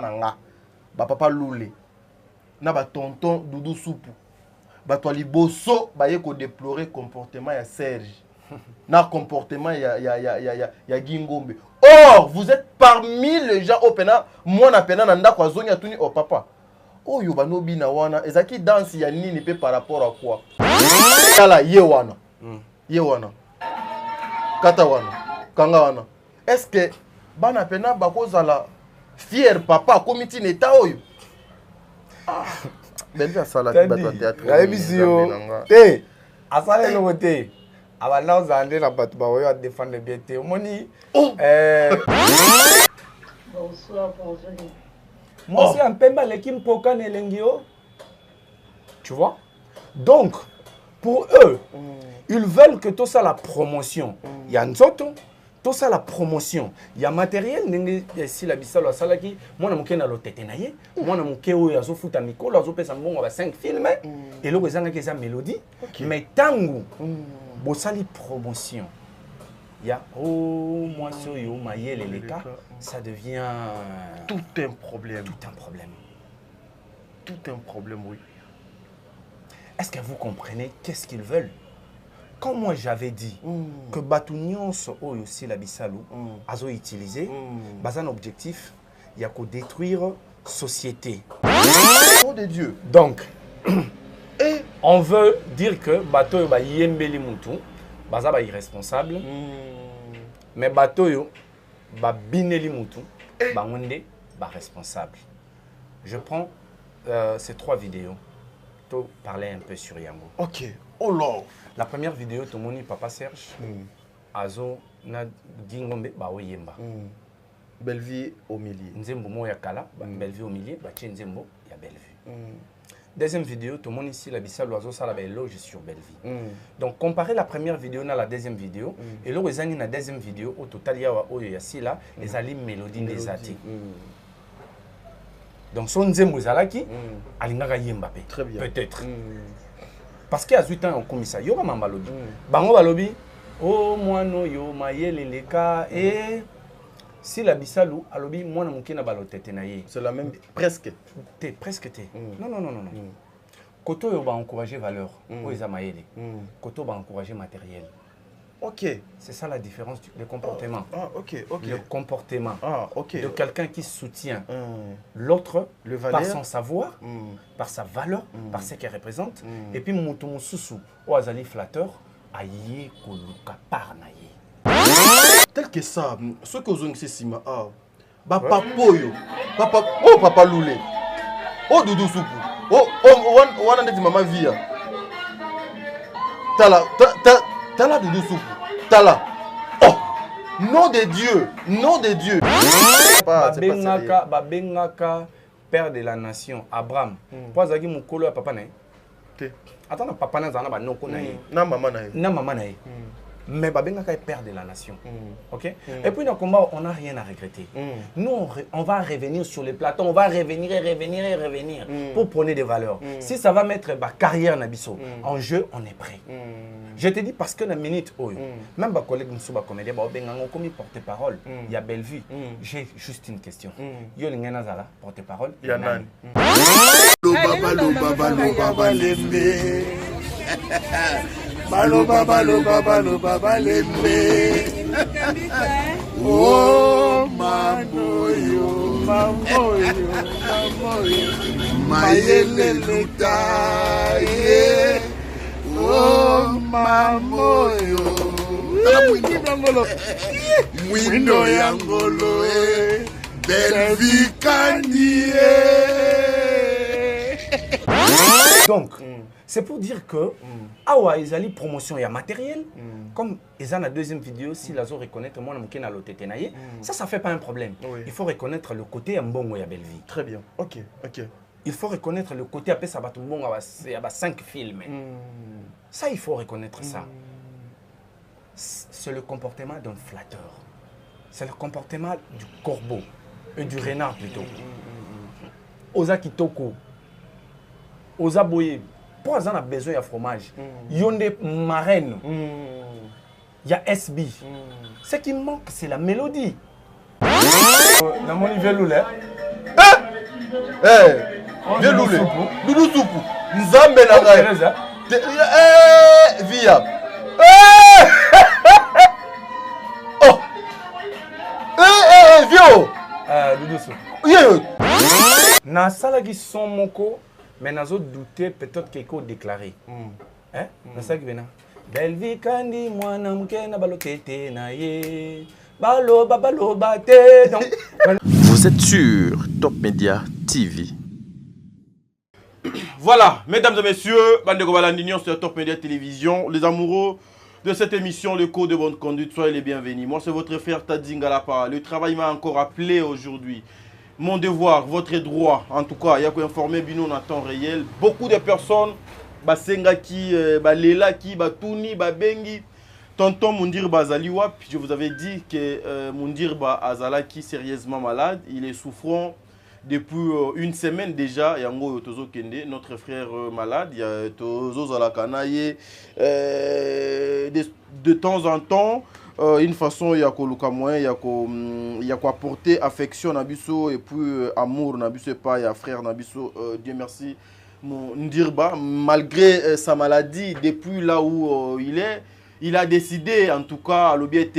nanga ba papa Loulé na ba tonton Doudou Soupu ba to liboso ba ye ko déplorer comportement ya Serge na comportement ya Gingombe. Or vous êtes parmi les gens opena moi na pena na ndako azonya tuni o papa oyo banobi na wana ezaki danse ya nini pe par rapport à quoi kala ye wana kata wana kanga wana est-ce que bana pena bakozala fier papa comité neta oyo Belvi asala bato théâtre ya emission te asala le côté abana ozande na bato ba oyo défendre bien te omoni bonsoir bonjour. Moi aussi un peu mal l'équipe poka nelengio. Tu vois? Donc pour eux, ils veulent que tout ça la promotion. Il y a un autre tout ça la promotion. Il y a matériel si la bisalo sala qui moi na mukena lo tete na ye, moi na mukeo ya zo futa mikolo zo pesa mbongo ba 5 films et lo ezanga ke za mélodie. Mais tangu bosali promotion. Il y a moi sur yo mayele les cas, ça devient tout un problème. Tout un problème. Tout un problème, oui. Est-ce que vous comprenez qu'est-ce qu'ils veulent? Quand moi j'avais dit que Batunions aussi la Bissalo a utilisé, un objectif, il y a qu'à détruire société. Oh de Dieu. Donc, on veut dire que bateau ba yembeli mutu, baza ba irresponsable. Mais bateau yo ba bineli mutu, ba ngonde ba responsable. Je prends ces 3 vidéos pour parler un peu sur Yango. OK. Oh là. La première vidéo to moni papa Serge azo na Gingombe ba oyemba. Bellevue au milieu. Nzembo mo ya kala, Bellevue au milieu, ba Nzembo ya Bellevue. Deuxième vidéo, tout le monde ici, la Bissau, l'oiseau, ça la loge sur Bellevue. Donc, comparez la première vidéo à la deuxième vidéo. Et là, vous avez la deuxième vidéo, au total, il y a les ali mélodie des ati. Donc, son Nzembo Zalaki, Alingara Yembappé. Très bien. Peut-être. Parce qu'il y a 8 ans, on commis ça. Il y a un balobi. Bango balobi, oh, moi, no, yo, maïe, les cas, et. Si la Bissalou, alobi, moi, je suis baloté. C'est la même, presque. Presque. Non. Koto yo ba encourager valeur, oza maele. Koto ba encourager matériel. OK. C'est ça la différence du comportement. OK. Le comportement OK. de quelqu'un qui soutient l'autre par son savoir, par sa valeur, par ce qu'elle représente. Et puis mutu mususu, o azali flatteur, aye koluka par na ye. Tel que ça, ce que vous avez dit, papa Poyo, papa Loulé, Doudou Soupu, wana ndeti mama via. Tala Doudou Soupu, tala. Oh, nom de Dieu. Babengaka, père de la nation, Abraham. Poazaki mukolo ya papa na ye. Attends, papa na zana ba noko na ye. Na maman na ye. Mais Babengaka est père de la nation. OK? Et puis dans le combat, on n'a rien à regretter. Nous, on va revenir sur les plateaux, on va revenir pour prendre des valeurs. Si ça va mettre ma carrière Nabiso en jeu, on est prêt. Je te dis parce que la minute, même ma collègue Moussouba Comédie, on comme porte-parole, il y a Bellevue. J'ai juste une question. Yo Linganazala, porte-parole. Il y a Nani. Baloba lembe. Oh manoyo, mamoyo. Mayele lutaye. Oh mamoyo. Mwindo yangolo Bellevue kanie. Donc, c'est pour dire que awa ezali promotion ya matériel comme ils ont la deuxième vidéo si la zo reconnaître moi na mukena lotete na ye ça fait pas un problème. Il faut reconnaître le côté mbongo ya Bellevue. Très bien. OK. Il faut reconnaître le côté après ça va tout mbongo ya ba 5 films. Ça il faut reconnaître ça. C'est le comportement d'un flatteur. C'est le comportement du corbeau et du renard plutôt. Oza kitoko. Oza boye. Pour ça, on a besoin de fromage. Il y a des marraines. Il y a SB. Ce qui manque, c'est la mélodie. Dans mon niveau, Viens Loulé. Doudou Soupou. Nzambe na ngai. Via. Oh. Vieux. Doudou Soupou. Yeah. Na salagi son moko, mais nazo douter peut-être qu'il déclaré. Hein? Na salagi bena. Belle vie kandi mwana mke na balo tete na ye. Balo babalo bate. Vous êtes sur Top Media TV. Voilà, mesdames et messieurs, bande de Gobalandignon sur Top Media Télévision, les amoureux de cette émission, le code de bonne conduite, soyez les bienvenus. Moi, c'est votre frère Tadzingalapa. Le travail m'a encore appelé aujourd'hui. Mon devoir, votre droit, en tout cas, il y a qu'à informer Bino en temps réel. Beaucoup de personnes, Basengaki, Balelaki, Batuni, Babengi, Tonton Mundir Bazaliwa, je vous avais dit que Mundir Azalaki sérieusement malade, il est souffrant depuis une semaine déjà. Yango Tozo Kende, notre frère malade, il y a Tozo Zalakanaye, de temps en temps, une façon, il y a quoi moins, il y a quoi apporter affection Nabiso et puis amour Nabiso pas, il y a frère Nabiso, Dieu merci. Ndirba, malgré sa maladie, depuis là où il a décidé, en tout cas, à l'objet,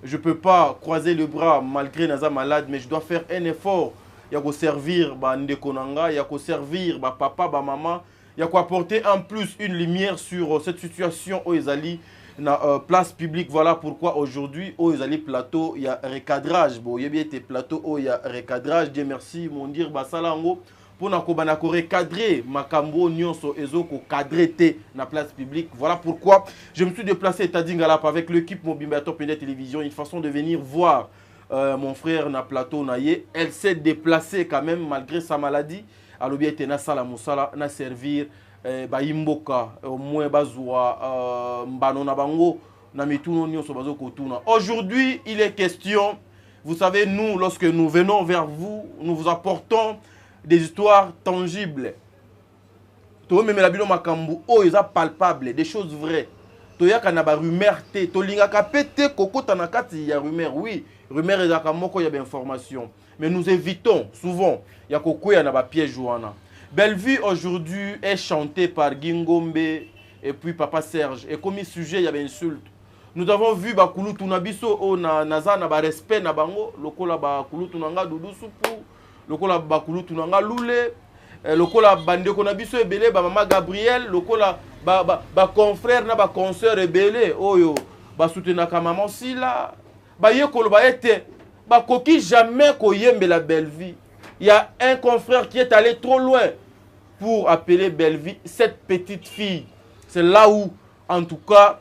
je ne peux pas croiser le bras malgré Naza malade, mais je dois faire un effort. Il y a qu'à servir Ndekonanga, il y a qu'à servir papa, maman, il y a qu'à apporter en plus une lumière sur cette situation où ils allaient na place publique. Voilà pourquoi aujourd'hui, où ils allaient plateau, il y a recadrage. Bon, il y a bien des plateaux où il y a recadrage. Dieu merci, mon dire, Salango. Pour nous recadrer Makambo Nyonso Ezoko cadrer na place publique. Voilà pourquoi je me suis déplacé à Tadingalap avec l'équipe Mobimba Top Media Télévision, une façon de venir voir mon frère na plateau naye. Elle s'est déplacée quand même malgré sa maladie. Alors bien était na sala musala na servir ba imboka au moins bazwa mbano na bango na mituno Nyonso bazoko tuna. Aujourd'hui, il est question, vous savez, nous lorsque nous venons vers vous, nous vous apportons des histoires tangibles. To même la bilo makambu o eza palpable, des choses vraies. To ya kana ba rumeur te, to linga ka pété koko tanakati ya rumeur. Oui, rumeur eza ka moko ya information. Mais nous évitons souvent ya koko ya na ba piège wana. Bellevue aujourd'hui est chantée par Gingombe et puis Papa Serge. Et comme sujet il y a une insulte. Nous avons vu bakulu tunabiso o na naza na ba respect na bango, lokola bakulu tunanga Doudou Soupou. Lokola bakulu tunanga Loulé, lokola bandeko na biso ebele ba mama Gabriel, lokola ba confrère na ba consoeur ebele oyo ba soutenaka maman Sila, ba yekolo ba ete ba koki jamais koyembela Bellevue. Il y a un confrère qui est allé trop loin pour appeler Bellevue cette petite fille. C'est là où en tout cas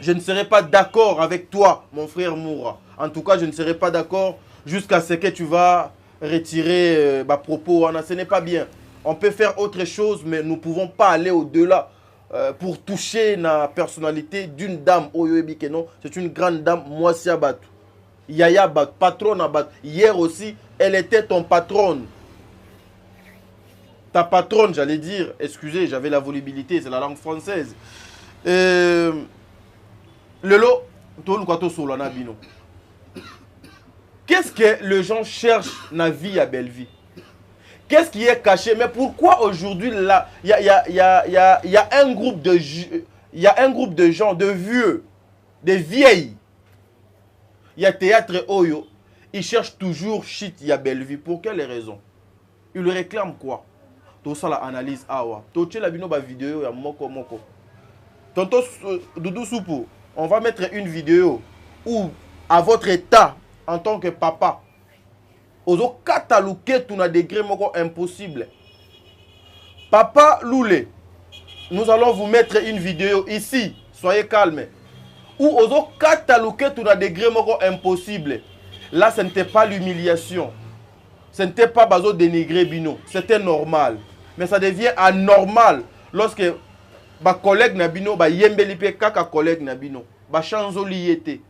je ne serai pas d'accord avec toi mon frère Moura. En tout cas, je ne serai pas d'accord jusqu'à ce que tu vas retirer ma propos, ce n'est pas bien. On peut faire autre chose, mais nous ne pouvons pas aller au-delà pour toucher la personnalité d'une dame. C'est une grande dame, Moissia Batou. Yaya Batou, patronne à Batou. Hier aussi, elle était ton patronne. Ta patronne, j'allais dire, excusez, j'avais la volubilité, c'est la langue française. Lelo, Tolukato Solana Bino. Qu'est-ce que les gens cherchent dans la vie à Bellevue? Qu'est-ce qui est caché? Mais pourquoi aujourd'hui, là, il y a un groupe de gens, de vieux, de vieilles. Il y a Théâtre Oyo. Ils cherchent toujours shit, il y a Bellevue. Pour quelles raisons? Ils réclament quoi? Tout ça, la analyse. Tout ça, la vidéo, il y a moko. Tonton Doudou Soupou, on va mettre une vidéo où, à votre état, en tant que papa, ozo katalouke tout na degré moko impossible. Papa Loulé, nous allons vous mettre une vidéo ici, soyez calme. Où ozo katalouke tout na degré moko impossible. Là, ce n'était pas l'humiliation. Ce n'était pas bazo dénigrer Bino. C'était normal. Mais ça devient anormal lorsque ba collègue na Bino, ba yembelipe kaka collègue na Bino, ba chanzoli yete.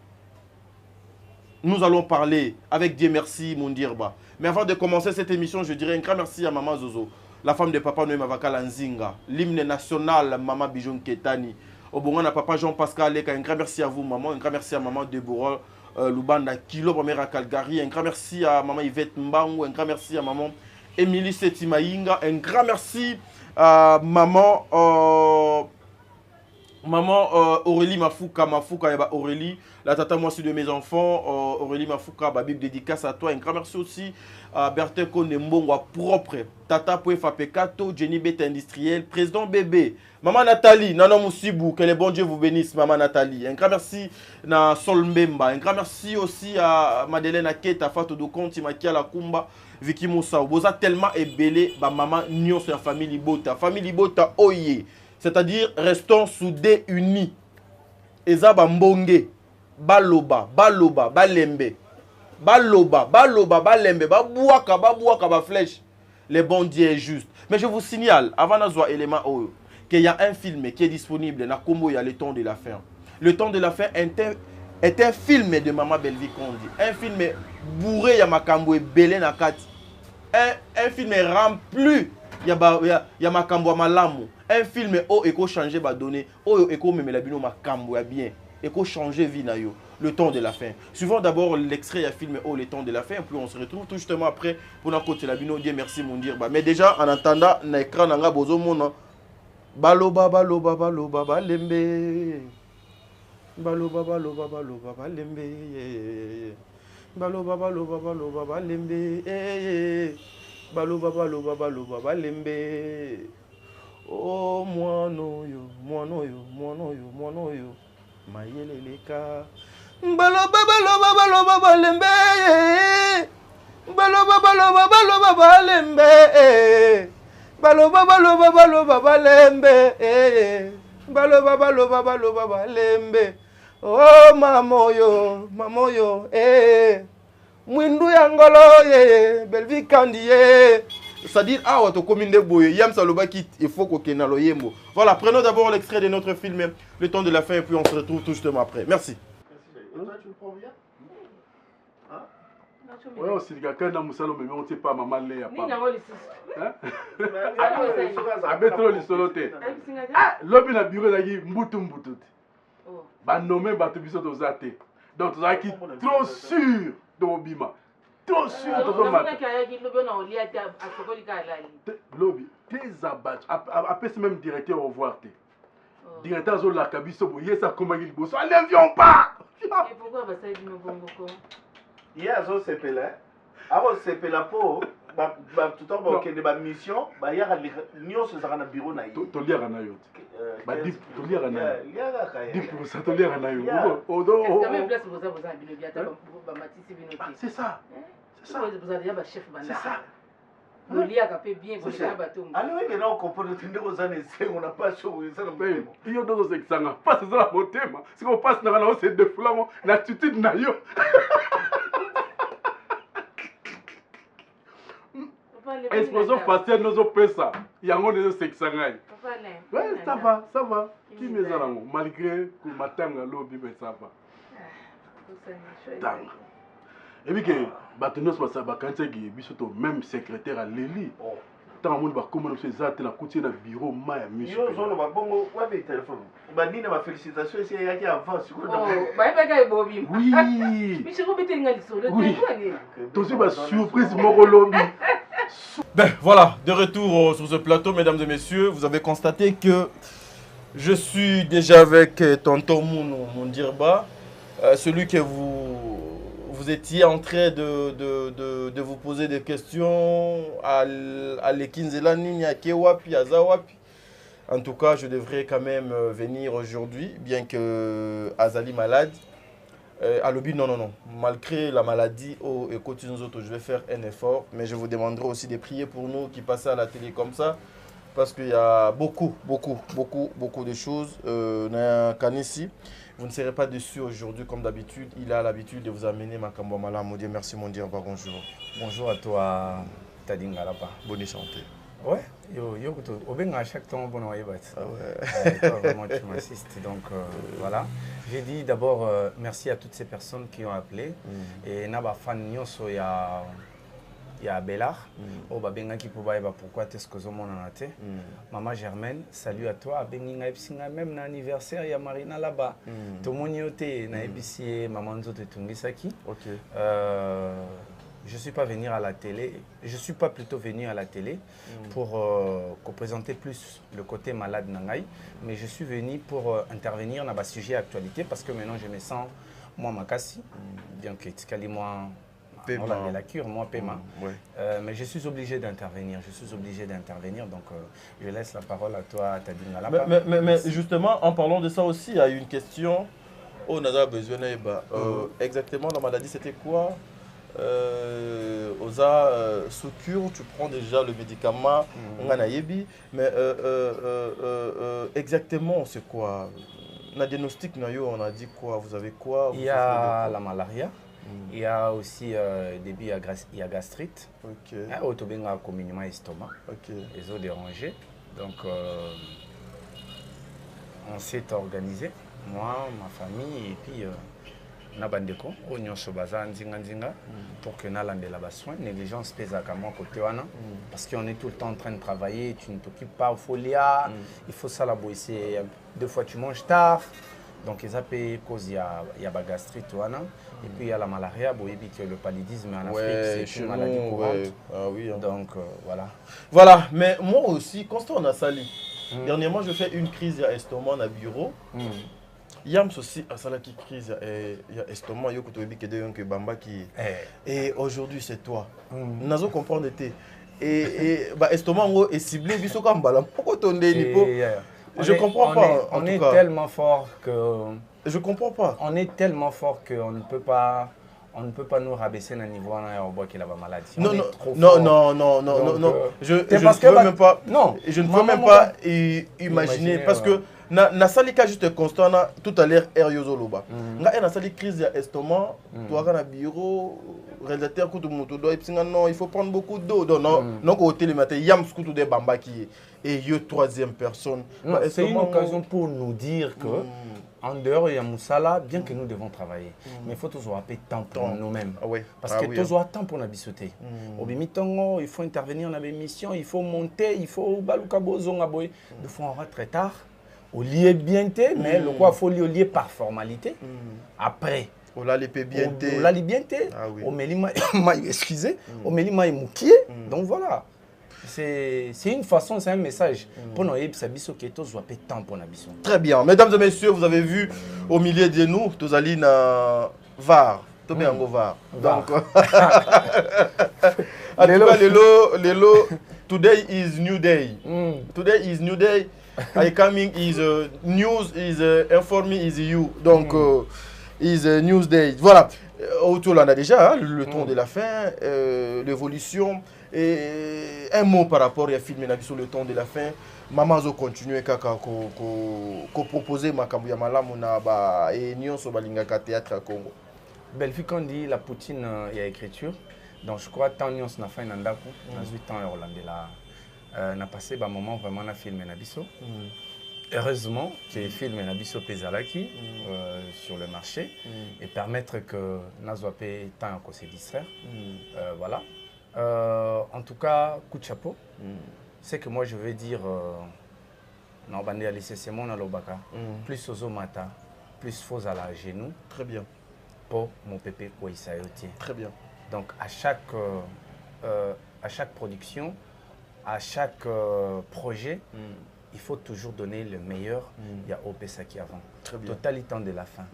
Nous allons parler avec Dieu merci, mon dirba. Mais avant de commencer cette émission, je dirais un grand merci à Maman Zozo, la femme de Papa Noé Mavakala Nzinga, l'hymne national Maman Bijon Ketani. Au bon à Papa Jean-Pascal Leka, un grand merci à vous, maman. Un grand merci à Maman Deborah Lubanda Kilo, première à Calgary. Un grand merci à Maman Yvette Mbangou. Un grand merci à Maman Émilie Setimaïnga. Un grand merci à maman Aurélie Mafouka, Aurélie, la tata moi aussi de mes enfants, Aurélie Mafouka, Bible dédicace à toi. Un grand merci aussi à Berthe Konembongwa propre, tata Pouefa Pekato, Jenny Bête Industriel, président bébé, maman Nathalie, Nana Moussibou, que les bons Dieu vous bénisse, maman Nathalie. Un grand merci à Sol Mbemba, un grand merci aussi à Madeleine Aketa, Fatou Dokonti, Makia Lakumba, Vicky Moussa. Vous êtes tellement ébélé, maman Nyon sur la famille Libota, Oye. C'est-à-dire, restons soudés, unis. Eza Mbonge, Baloba, Balembe, Balembe, Babouaka, flèche. Les bons dieux est juste. Mais je vous signale, avant d'azwa élément qu'il y a un film qui est disponible dans Combo, il y a Le Temps de la Fin. Le Temps de la Fin est un film de Maman Belvi Kondi. Un film bourré, il y a Makambo et Belé Nakati. Un film rempli, il y a Makambo Malamu. Un film où il faut changer ma donnée, où il faut même la bino Makambo bien, il faut changer vie na yo. Le Temps de la Fin. Suivons d'abord l'extrait du film Le Temps de la Fin, puis on se retrouve tout justement après pour notre côté la bino dire merci mon dire. Mais déjà en attendant na écran nanga bozo mona baloba lembe. Baloba lembe. Baloba lembe. Baloba lembe. Oh moano yo, mayeleleka. Baloba lembe. Baloba lembe. Baloba lembe. Oh mamoyo, Mwindu yangolo Belvi Kandi c'est-à-dire, il faut qu'on ait le yembo. Voilà, prenons d'abord l'extrait de notre film, Le Temps de la Fin, et puis on se retrouve tout justement après. Merci. Toi, tu le prends bien? Oui, aussi, il y a quelqu'un dans Moussalo, mais on ne sait pas, maman, il y a pas. Ah, l'homme a bureau d'ailleurs, mboutou. Bah, nommé, bah, tu biso aux athées. Donc, tu as qui trop sûr de Obima. Trop sûr de Obima. Lobby, tes abattus. Après, c'est même directeur au revoir. Directeur de la Kabiso, il y a ça comme il bosse. Allez, viens pas! Et pourquoi ça dit me bon beaucoup? Il y a un CP avant CP la peau, tout le temps, il y a une mission, il y a un bureau. Tu lis à Nayo. Tu lis à Nayo. 10% tu lis à Nayo. C'est ça. C'est ça. Vous avez un chef C'est ça. Vous liez à bien, vous avez un bateau. Alors, il y a un comportement aux années, on n'a pas chaud. Il y a d'autres exemples. Pas ça la beauté, si on passe dans la hausse de flamand, l'attitude Nayo. Explosion faciale, nous avons fait ça. Il y a un autre sexangai. Oui, ça va. Qui me dit malgré que matin, l'objet, ça va. Et puis que Batonos même secrétaire à l'Élie. Tant que nous avons commencé à faire la bureau, félicitations, c'est y a avant. Oui, surprise, mon Ben voilà, de retour sur ce plateau, mesdames et messieurs, vous avez constaté que je suis déjà avec tonton mon Dirba, celui que vous étiez en train de vous poser des questions à l'Ekinzelani, à Kewapi, à Zawapi. En tout cas, je devrais quand même venir aujourd'hui, bien que Azali malade. À l'objet, non. Malgré la maladie, je vais faire un effort, mais je vous demanderai aussi de prier pour nous qui passent à la télé comme ça, parce qu'il y a beaucoup de choses. Kanissi, vous ne serez pas déçus aujourd'hui comme d'habitude. Il a l'habitude de vous amener ma Kambamala. Mon Dieu, merci mon Dieu, bonjour. Bonjour à toi, Tadingalapa. Bonne santé. Ouais, au bien à chaque temps, bon, ouais. Vraiment, tu m'assistes. Donc, voilà. J'ai dit d'abord merci à toutes ces personnes qui ont appelé. Et Naba fan Nyoso, il y a Bélard. Oh, bah, benga qui pourrait pourquoi est-ce que mon en a été. Maman Germaine, salut à toi. Benga Epsinga, même l'anniversaire, il y a Marina là-bas. Tout le monde y était, na Ebissier, maman Nzote Tungisaki. Ok. je ne suis pas venu à la télé, je ne suis pas plutôt venu à la télé pour représenter plus le côté malade Nangaï, mais je suis venu pour intervenir dans le sujet actualité parce que maintenant je me sens, moi, Makassi, bien que Tikali, moi, la cure, moi, paiement. Mais je suis obligé d'intervenir, donc je laisse la parole à toi, Tadingala. Mais justement, en parlant de ça aussi, il y a une question. On a besoin exactement, la maladie, c'était quoi? Sous cure, tu prends déjà le médicament, mais exactement, c'est quoi? Le diagnostic, on a dit quoi? Vous avez quoi? Il y a la malaria. Il y a aussi début, il y a gastrite. Il y a autobenga communément estomac. Les os dérangés. Donc, on s'est organisé, moi, ma famille, et puis Nabandeko, Onyon Sobaza, Nzinga, pour que nous ayons des soins. Négligence pèse à moi côté wana, parce qu'on est tout le temps en train de travailler, tu ne t'occupes pas au folia, il faut ça la bosser. Deux fois tu manges tard. Donc, ils appellent cause il y a la gastrite, et puis il y a la malaria, le paludisme en Afrique, c'est une maladie courante. Ah oui, hein. Donc, voilà. Voilà, mais moi aussi, constant on a sali. Dernièrement, je fais une crise à estomac dans le bureau. Yams aussi, à ça qui crise, il y a estomac, il y a que Bamba qui. Et aujourd'hui, c'est toi. Nazo comprendre et estomac est ciblé, biso comme balam. Pourquoi ton niveau? Je comprends pas. On est tellement fort que. Je comprends pas. On est tellement fort qu'on ne peut pas. On ne peut pas nous rabaisser à un niveau où on qui a la maladie. Non, non. Je ne peux même pas. Non. Je ne peux même pas imaginer parce que na sali ka juste constant tout à l'heure Eriozoloba. Nga na sali crise d'estomac, toi na bureau réalisateur ko to moto do non, il faut prendre beaucoup d'eau. Non au télé matin yam skutu de Bamba qui et yo troisième personne. C'est une occasion pour nous dire que en dehors, il y a Moussala, bien que nous devons travailler. Mais il faut toujours avoir temps pour nous-mêmes. Parce que toujours temps pour nous bisouter. Au Bimitongo, il faut intervenir dans l'émission, il faut monter, il faut baluka bozonga boy. Deux fois on va très tard. Au lieu bien mais le quoi faut lier par formalité. Après. On l'a les bien on l'a les bien au melima excusez, au melima est moukié. Donc voilà. C'est une façon, c'est un message pour nous qui temps pour nous. Très bien. Mesdames et messieurs, vous avez vu au milieu de nous, tous allés dans VAR. Tout bien en VAR. Donc, Lelo, today is new day. Today is new day. I coming is news, is informing is you. Donc, is news day. Voilà. Autour, on a déjà le ton de la fin, l'évolution. Et un mot par rapport à film sur le temps de la fin. Maman zo continuer kaka ko proposer makambu ya malamu na ba et nyonso balingaka théâtre à Congo. Belfi quand dit la poutine il y a écriture. Donc je crois tant nyonso na fin na ndako na 8 ans Orlando là na passé ba moment vraiment na film na biso. Heureusement que le film na biso pezalaki sur le marché et permettre que nazo pe temps ko se distraire. Voilà. En tout cas, coup de chapeau. C'est que moi je veux dire, non, bandé à lycée, c'est mon alobaka. Plus aux mata, plus faux à la genou. Très bien. Pour mon pépé quoi il s'ayotier. Très bien. Donc à chaque production, à chaque projet, il faut toujours donner le meilleur. Il y a OPSA qui avant. Total temps de la fin.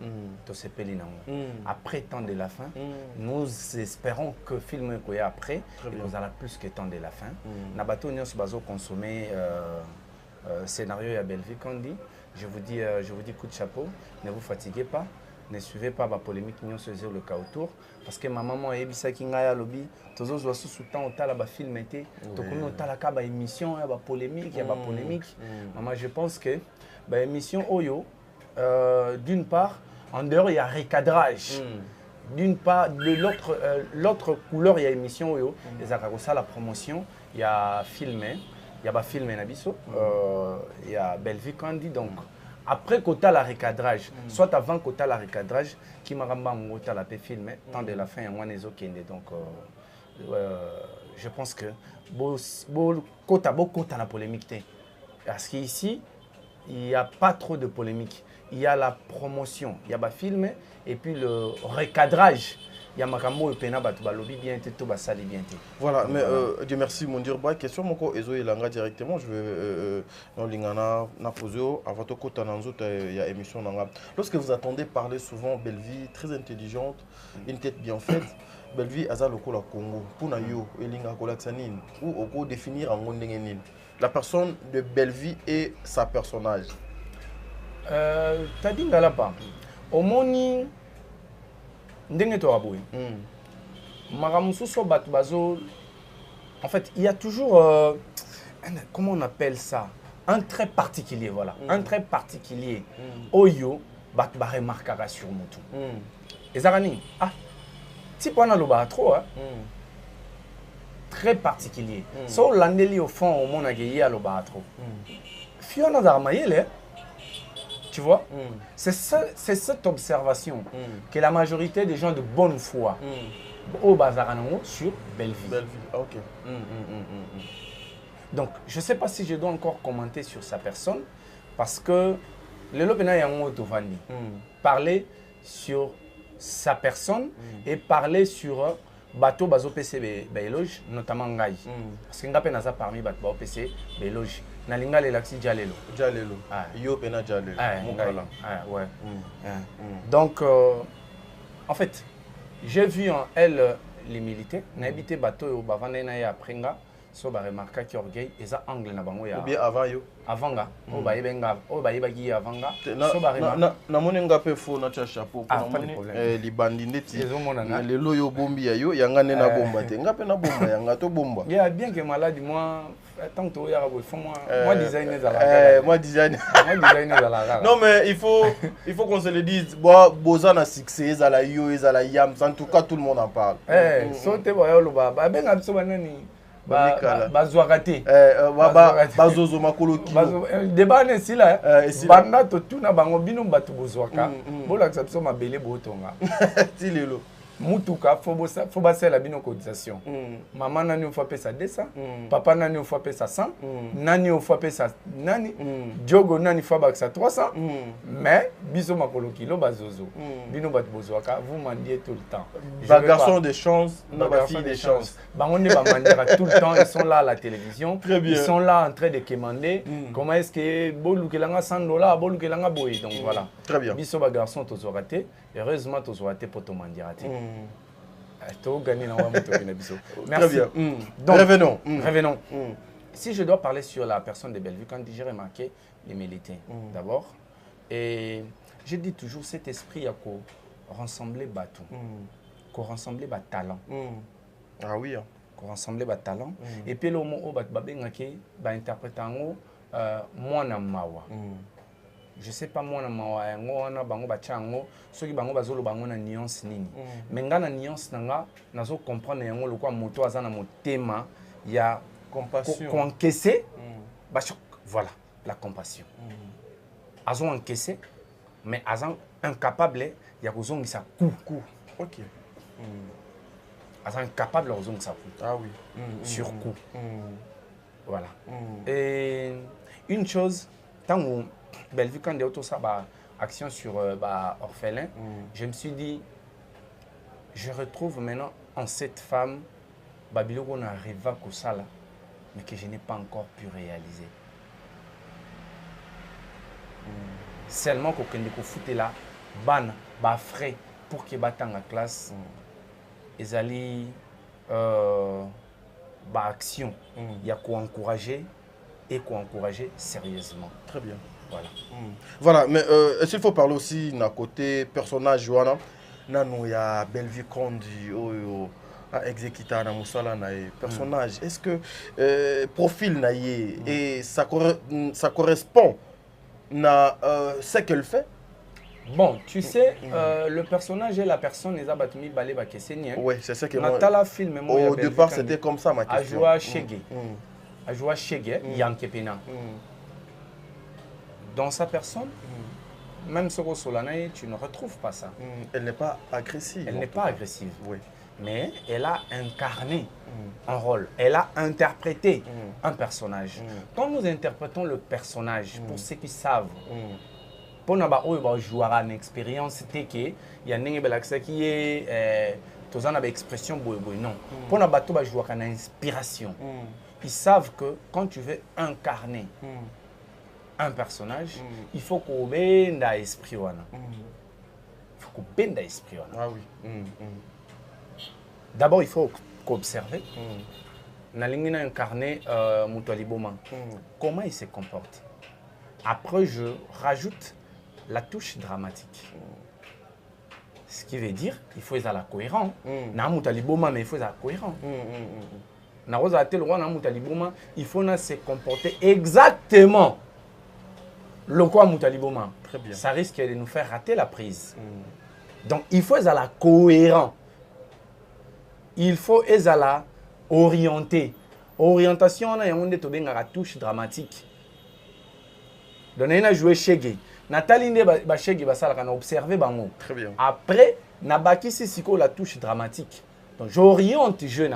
Après temps de la fin, nous espérons que le film qu'il y a après, il nous aura plus que temps de la fin. Nabato nous bazo consommer scénario à Belleville qu'on dit. Je vous dis coup de chapeau. Ne vous fatiguez pas. Ne suivez pas la polémique qui sur le cas autour. Parce que ma maman a dit qu'il y a un lobby. Tous les jours, sous temps, on a film été. Donc, on a une émission, il y a une polémique. Maman, je pense que l'émission Oyo, d'une part, en dehors, il y a recadrage. D'une part, de l'autre couleur, il y a émission Oyo. Il y a la promotion, il y a filmé. Il y a filmé Nabiso. Il y a Belleville Candy. Donc, après quota la recadrage, soit avant quota la recadrage, qui m'a ramené la film, tant de la fin, il y a donc je pense que quota la polémique. Parce qu'ici, il n'y a pas trop de polémique. Il y a la promotion, il y a le film et puis le recadrage. il y a makambo et pena batu balobi bien te to basali bien te. Voilà, mais Dieu merci mon dire bah question moko ezo elanga directement je vais non lingana na poser avant to kota na nzoto ya émission nanga. Lorsque vous attendez parler souvent belle vie très intelligente, une tête bien faite, belle vie aza lokola Congo pour na yo elinga kolaksa nini ou oko définir en ndenge nini la personne de belle vie et sa personnage. T'as dit ngala pa. Omoni ndenge to aboui. Maramususo batu bazo. En fait, il y a toujours comment on appelle ça? Un trait particulier, voilà. Un trait particulier. Oyo batu ba remarquera sur mutu. Ezarani. Ah. Si on a le bas trop, très particulier. So l'andeli au fond au monde a gagné à le bas trop. Fiona d'Armaïle, tu vois, c'est cette observation que la majorité des gens de bonne foi au Bazarango sur Belleville. Belleville, ok. Donc, je ne sais pas si je dois encore commenter sur sa personne parce que le Lopena Yango Tovani parler sur sa personne et parler sur bateau bazo PC Beloge, notamment Ngai. Parce que Ngape naza parmi bateau PC Beloge. Nalinga le laxi Jalelo. Jalelo. Yo pena Jalelo. Ouais. Donc, en fait, j'ai vu en elle les militaires. N'habité bateau au Bavane na ya Prenga. So ba remarquer qui orgueil et ça angle na bango ya. Ou bien avant yo. Avant nga. O ba yebenga, o ba yebagi avant nga. So ba remarquer. Na moni ngape fo na cha chapeau pour na moni libandi ndeti. Na lelo yo bombi ya yo yanga ne na bomba te. Ngape na bomba yanga to bomba. Yeah, bien que malade moi tant que ya rabo faut moi designer za la. Moi designer. Moi designer za la. Non mais il faut qu'on se le dise. Boza na succès za la yo za la yam en tout cas tout le monde en parle. So te boyo lo ba benga biso banani. Bazouakate. Bazozo makolo kilo. Débat n'est là. Banda to tuna bango bino batu bozouaka. Bola exception ma belé botonga. Tilelo. Mutuka faut basser la bino cotisation. Maman nani faut payer ça 200. Papa nani faut payer ça 100. Nani faut payer ça nani. Diogo nani faut payer ça 300. Mais biso makolo kilo bazozo. Bino batu bozouaka vous mendiez tout le temps. Ba garçon de chance, ba fille de chance. Bango ne ba mandera tout le temps, ils sont là à la télévision. Très bien. Ils sont là en train de commander. Comment est-ce que bolukelanga $100, bolukelanga boy. Donc voilà. Très bien. Biso ba garçon to raté. Heureusement to raté pour to mandiraté. Très bien. Donc, revenons. Si je dois parler sur la personne de Belleville, quand j'ai remarqué les militaires, d'abord, et je dis toujours cet esprit à rassembler bateau, qu'on rassembler bat talent. Ah oui. Qu'on rassembler bat talent. Et puis le mot au bat babengake, bat interprétant moi na mawa. Je sais pas moi na mawa yango na bango bachango soki bango bazolo bango na nuance nini mais nga na nuance nanga nazo comprendre yango lokwa moto azana motema ya compassion ko encaisser voilà la compassion azo encaisser mais azan incapable ya kozongisa coup OK azan incapable ya kozongisa coup ah oui sur coup voilà et une chose tant Belleville, quand il y a ça, action sur orphelin, je me suis dit, je retrouve maintenant en cette femme, Babylone, on a rêvé comme ça, là, mais que je n'ai pas encore pu réaliser. Seulement qu'on a foutu là, ban, frais pour qu'il batte en classe, ils allaient action, il y a quoi encourager et quoi encourager sérieusement. Très bien. Voilà. Voilà, mais est-ce qu'il faut parler aussi d'un côté personnage, Johanna? Nano, il y a Belleville Kondi, exécuta na musala na personnage. Est-ce que profil na et ça correspond à ce qu'elle fait? Bon, tu sais, le personnage et la personne, les abattus balé bakessenien. Oui, c'est ça que moi. Film, au départ, c'était comme ça ma question. A joué Chege, Yankepena. Dans sa personne, même sur Solanaï, tu ne retrouves pas ça. Elle n'est pas agressive. Elle n'est pas agressive. Oui. Mais elle a incarné un rôle. Elle a interprété un personnage. Quand nous interprétons le personnage, pour ceux qui savent, pour nous jouer une expérience, c'est que il y a un qui est tu as une expression boy non. Pour les bateaux, je vois qu'il y a une inspiration. Ils savent que quand tu veux incarner un personnage, il faut qu'on ait un esprit. Il faut qu'on ait un esprit. Ah oui. D'abord, il faut qu'observer. Nalingina incarné Moutouali Boma. Comment il se comporte. Après, je rajoute la touche dramatique. Ce qui veut dire qu'il faut être cohérent. Na Moutouali Boma, mais il faut être cohérent. Na Rosa tel roi na Moutouali Boma, il faut se comporter exactement le quoi Moutouali Boma. Très bien. Ça risque de nous faire rater la prise. Donc, il faut être cohérent. Il faut être orienté. Orientation, on a une touche dramatique. Donc, on a joué Shege. Nathalie ne Shege on a observé. Très bien. Après, on a bâti la touche dramatique. Donc, j'oriente le jeu.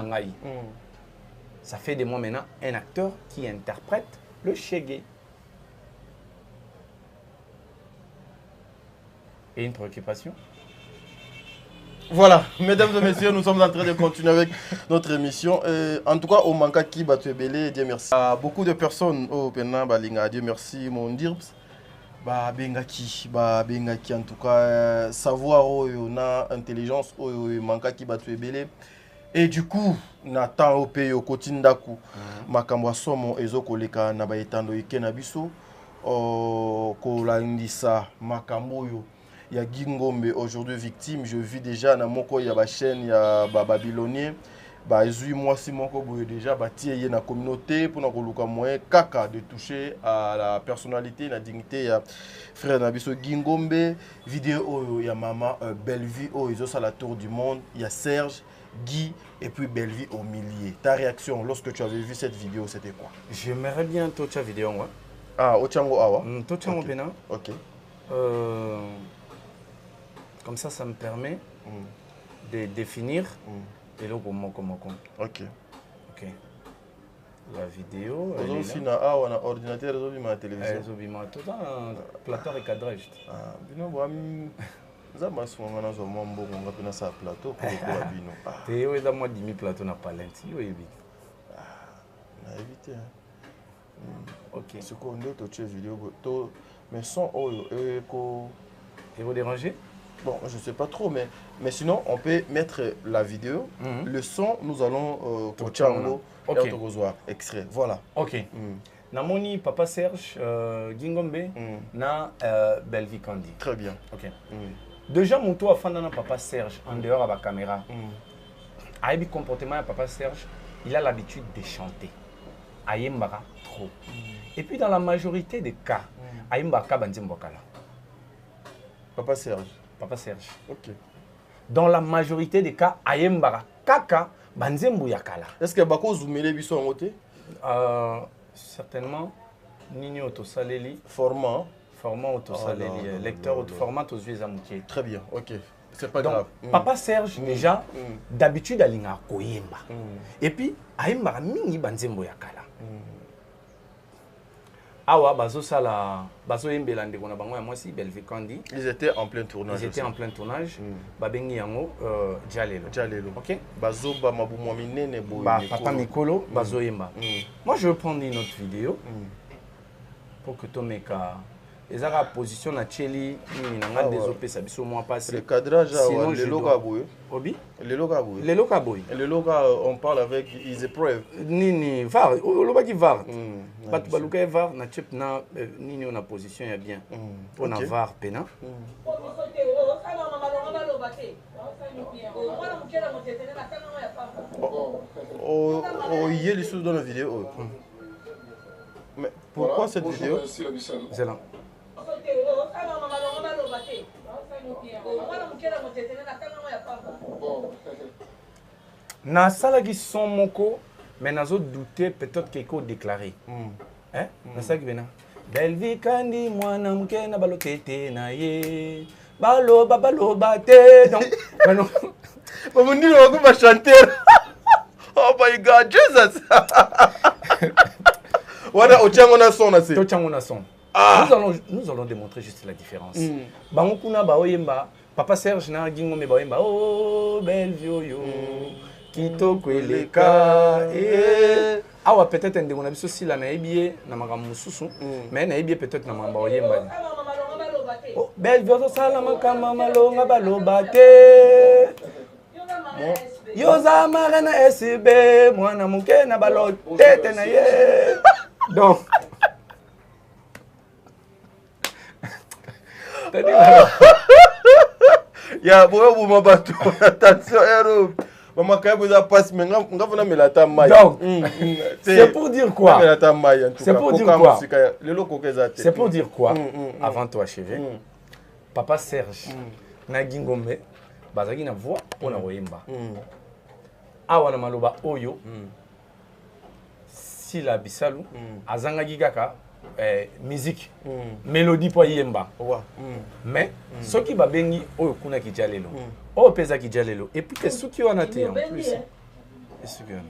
Ça fait de moi maintenant un acteur qui interprète le Shege. Et une préoccupation? Voilà, mesdames et messieurs, nous sommes en train de continuer avec notre émission. En tout cas, au manka qui va te belé, Dieu merci. Beaucoup de personnes au Pénin, Dieu merci, mon dirbs. Bengaki, en tout cas, savoir on a intelligence au manka qui va te belé. Et du coup, Nathan au pays au Kotindaku, Makamwa Somo ezo koleka na baetando ikena biso, ko indisa Makamboyo. Il y a Gingombe aujourd'hui victime. Je vis déjà dans mon coin, il y a la chaîne, il y a Babylonien. Moi, si mon coin déjà bâti il y a la communauté pour nous moyen kaka de toucher à la personnalité, la dignité. Il y a frère Nabiso Gingombe, vidéo il y a maman Bellevue, ils ont la tour du monde. Il y a Serge, Guy et puis Bellevue au milieu. Ta réaction lorsque tu avais vu cette vidéo, c'était quoi? J'aimerais bien toute la vidéo. Ouais. Ah, Ochango Awa. Toute la vidéo. Ok. Comme ça me permet de définir et le comment. Ok. Ok. La vidéo. Elle est aussi na ordinateur, elle est na télévision. Elle est tout un plateau et cadrage. Ah, bino boami. Zama songa na zo mambo ngonga pena sa plateau pour le bino. Te yo eza moi 10 plateau na palette. Yo yebi. Na éviter. Ok. Ce qu'on doit toucher vidéo to mais son oyo eko et vous déranger? Bon, je ne sais pas trop, mais sinon, on peut mettre la vidéo. Le son, nous allons au Tchango, extrait. Voilà. Ok. Namoni, Papa Serge, Gingombe, na Bellevue Kandi. Très bien. Ok. Déjà, mon tour à faire Papa Serge, en dehors de la caméra. Aïbi comportement de Papa Serge, il a l'habitude de chanter. Aïmbara, trop. Et puis, dans la majorité des cas, Aïmbaka Banzimbokala. Papa Serge. Papa Serge. Ok. Dans la majorité des cas, Ayembara, Kaka, Banzembu Yakala. Est-ce que Bako Zoumele Bisso en côté? Certainement, Nini Otosaleli. Format. Format Otosaleli. Lecteur format Otosuezamouké. Très bien, ok. C'est pas donc, grave. Papa Serge, déjà, d'habitude, Alinga Koyemba. Et puis, Ayembara Mingi Banzembu Yakala. Awa bazo sala bazo embelande kona bango ya mwasi Bellevue Kandi. Ils étaient en plein tournage. Ils étaient en plein tournage. Babengi yango Jalelo. Jalelo. OK. Bazo ba mabumo minene boy. Ba papa Mikolo bazo yemba. Moi je vais prendre une autre vidéo pour que Tomeka ezaka position na Cheli ni nanga désoper ça biso moi passer. Le cadrage le logo aboy. Obi? Le logo aboy. Le logo aboy. Le logo on parle avec is a preuve. Nini var loba ki var. Batu baluka var na chep na nini on a position ya bien. On a var pena. Oh il y a les choses dans la vidéo. Mais pourquoi cette vidéo? C'est là. Na salaki son moko mais nazo douter peut-être quelque déclaré. Hein? Na salaki bena. Bellevue Kandi mwana mke na balotete na ye. Balo bate donc non. Maman dit on va chanter. Oh my God, Jesus. Voilà, Ochango na son assez. Ochango na son. Nous allons démontrer juste la différence. Bango kuna ba oyemba, Papa Serge na Gingombe ba oyemba, oh belle vioyo, kitoko eleka. Awa peut-être ndeko na biso sila na ebie na makambo mususu, mais na ebie peut-être na mamba oyemba. Oh belle vioyo sala makama malonga balobate. Yoza marana SB, mwana muke na balote na ye. Donc ya boyo buma bato attention ero mama kaye boza passe mais ngafuna melata mai. Donc c'est pour dire quoi? Melata mai en tout cas. C'est pour dire quoi? Lelo kokeza te. C'est pour dire quoi? Avant toi achever. Papa Serge na Gingombe bazaki na voix pour na oyemba. Awa na maloba oyo si la bisalu azanga gigaka musique mélodie pour yemba mais ce qui va bengi oyo kuna kijalelo oyo pesa kijalelo et puis que ce qui wana te en plus ce qui wana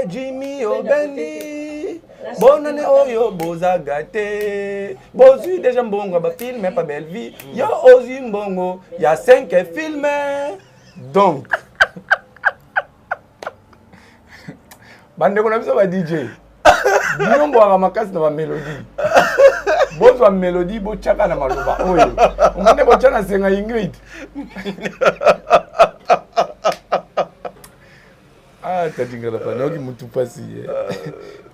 Jimmy Obendi bonane oyo bozagate bozui déjà mbongo ba film mais pas belle vie yo ozi mbongo ya 5 films donc bande kona biso ba DJ Biombo a makasi na ba mélodie. Bonzo mélodie bo chaka na maloba oyo. Ngane bo chana senga Ingrid. Ah tadinga la pa noki mutu pasi.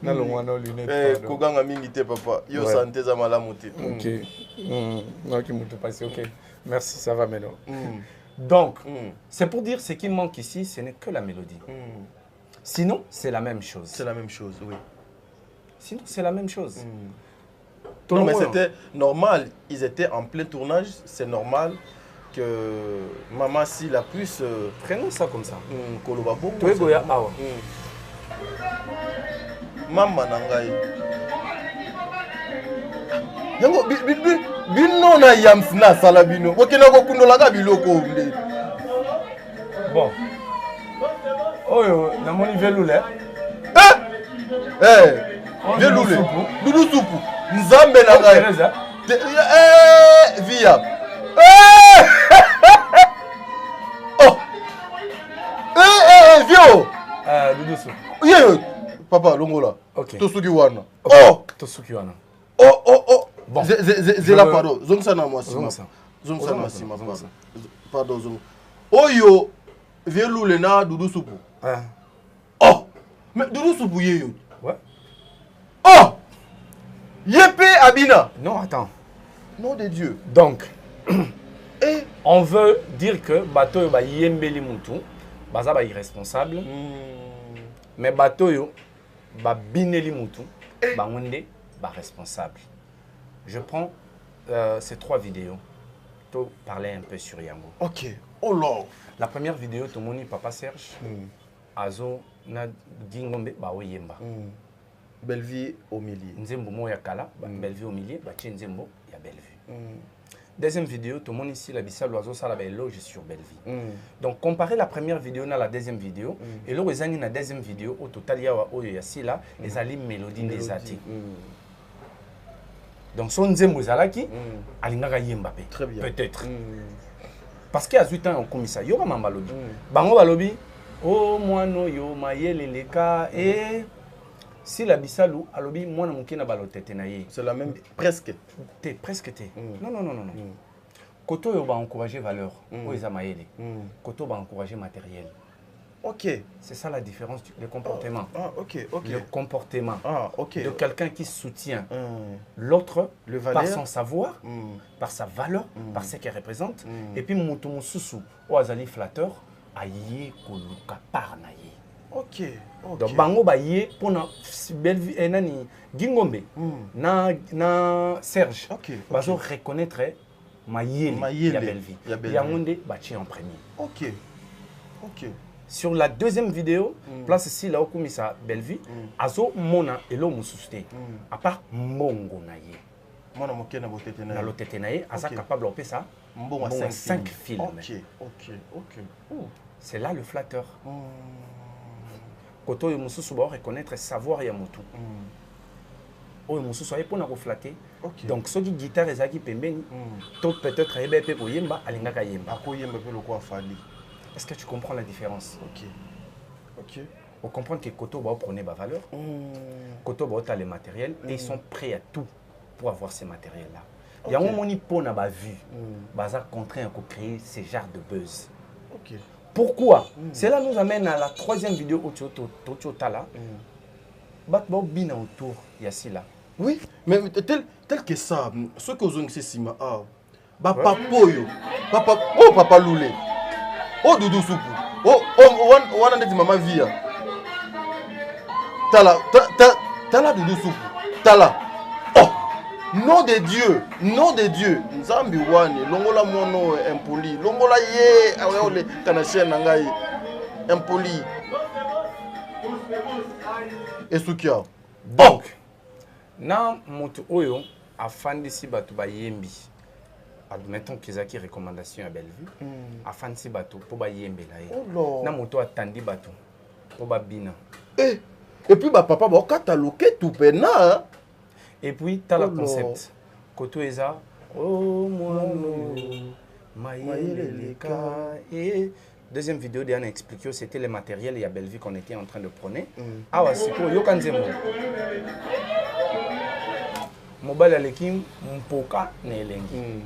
Na lo mwana lunette. Koganga mingi te papa. Yo santé za malamu te. OK. Noki mutu pasi. OK. Merci, ça va maintenant. Donc, c'est pour dire ce qui manque ici, ce n'est que la mélodie. Sinon, c'est la même chose. C'est la même chose, oui. Sinon, c'est la même chose. Non, mais c'était normal. Ils étaient en plein tournage. C'est normal que Maman Sila puisse... Prenons ça comme ça. Koloba Bongo. Toi, Goya, awa. Maman Nangai. Yango, bino na yamsna salabino. Wakena ko kundolaga biloko. Bon. Oh, na moni velule. Velule. Dudu supu. Nzambe na ngai. Via. Oh. Vio. Dudu supu. Yo. Papa longola. OK. Tosuki wana. Oh, tosuki wana. Oh. Bon. Zela pardon. Zongsa moi. Pardon zong. Oyo velule na dudu supu. Oh. Mais dudu supu yeyo. Ouais. Oh. Yépé Abina. Non, attends. Nom de Dieu. Donc, on veut dire que bateau ba yembeli mutu, baza ba irresponsable. Mais bateau yo ba bineli mutu, ba ngonde ba responsable. Je prends ces 3 vidéos pour parler un peu sur Yango. OK. Oh là. La première vidéo to moni Papa Serge azo na Gingombe ba oyemba. Belle vie au milieu. Nzembo mo ya kala, belle vie au milieu, ba tie nzembo ya belle vie. Deuxième vidéo, tout le monde ici, la bissa l'oiseau, ça la éloge sur belle vie. Donc, comparer la première vidéo à la deuxième vidéo, et là, vous avez la deuxième vidéo, au total, il y a là, les ali mélodie des ati. Donc, son nzembo zalaki, alingaka yembape. Très bien. Peut-être. Parce qu'il y a 8 ans, comme ça, yo mama balobi. Bango balobi, oh, moi no yo, ma yeleleka, et. Si la bisalou, alobi, moi na mukina balotete na ye. C'est la même, presque. Presque. Non. Koto yo ba encourager valeur, o eza maele. Koto ba encourager matériel. OK. C'est ça la différence du comportement. OK. Le comportement OK. de quelqu'un qui soutient l'autre par son savoir, par sa valeur, par ce qu'elle représente. Et puis mutu mususu, o azali flatteur, aye koluka par na ye. OK. Donc bango ba yé pour na belle vie nani Gingombe na Serge. OK. Bazo reconnaître ma yé la belle vie. Yangonde bâti en premier. OK. Sur la deuxième vidéo, place ici là où komisa belle vie, azo mona elo mususte. À part mongo na yé. Mona mokena botete na. Na lotete na yé, asa capable de ça. Mbongo 5 films. OK. C'est là le flatteur. Koto yo mususu ba reconnaître savoir ya mutu. oyo mosusu aye mpona koflatter. Ok. Donc soki guitare ezalaki pembeni to peut-être ayeba mpe koyemba alingaka yemba. akoyemba mpe lokola afali. Est-ce que tu comprends la différence? Ok. Ok. On comprend que Koto va prendre ma valeur. Koto va les matériels et ils sont prêts à tout pour avoir ces matériels-là. Il y a un moment où on a vu, baza contraint à créer ce genre de buzz. Ok. Pourquoi? Cela nous amène à la troisième vidéo où tu es là. Batbo bina autour, il y a là. Oui, mais tel que ça, ce que vous avez dit, c'est papa Poyo, papa Loulé, oh Doudou Soupou, oh on a dit maman Via. Tala Doudou Soupou, Tala. Oh, nom de Dieu, Nzambi Wane, Longola Mono impoli, Longola Ye, Aweole, Kanachien Nangai, impoli. Et Soukia. Donc, na moto oyo afandisi bato bayembi. Admettons qu'ils ont une recommandation à Bellevue. Afandisi bato po bayembe la ye. Na moto atandi bato po babina. Et puis papa ba cataloguer tout pena. Et puis tu as le concept. Koto eza oh moi maïleka et deuxième vidéo d'Anna expliqué c'était le matériel et à Bellevue qu'on était en train de prôner. Ah ouais, c'est quoi yokanzemo. Mobile alekim mpoka na elengi.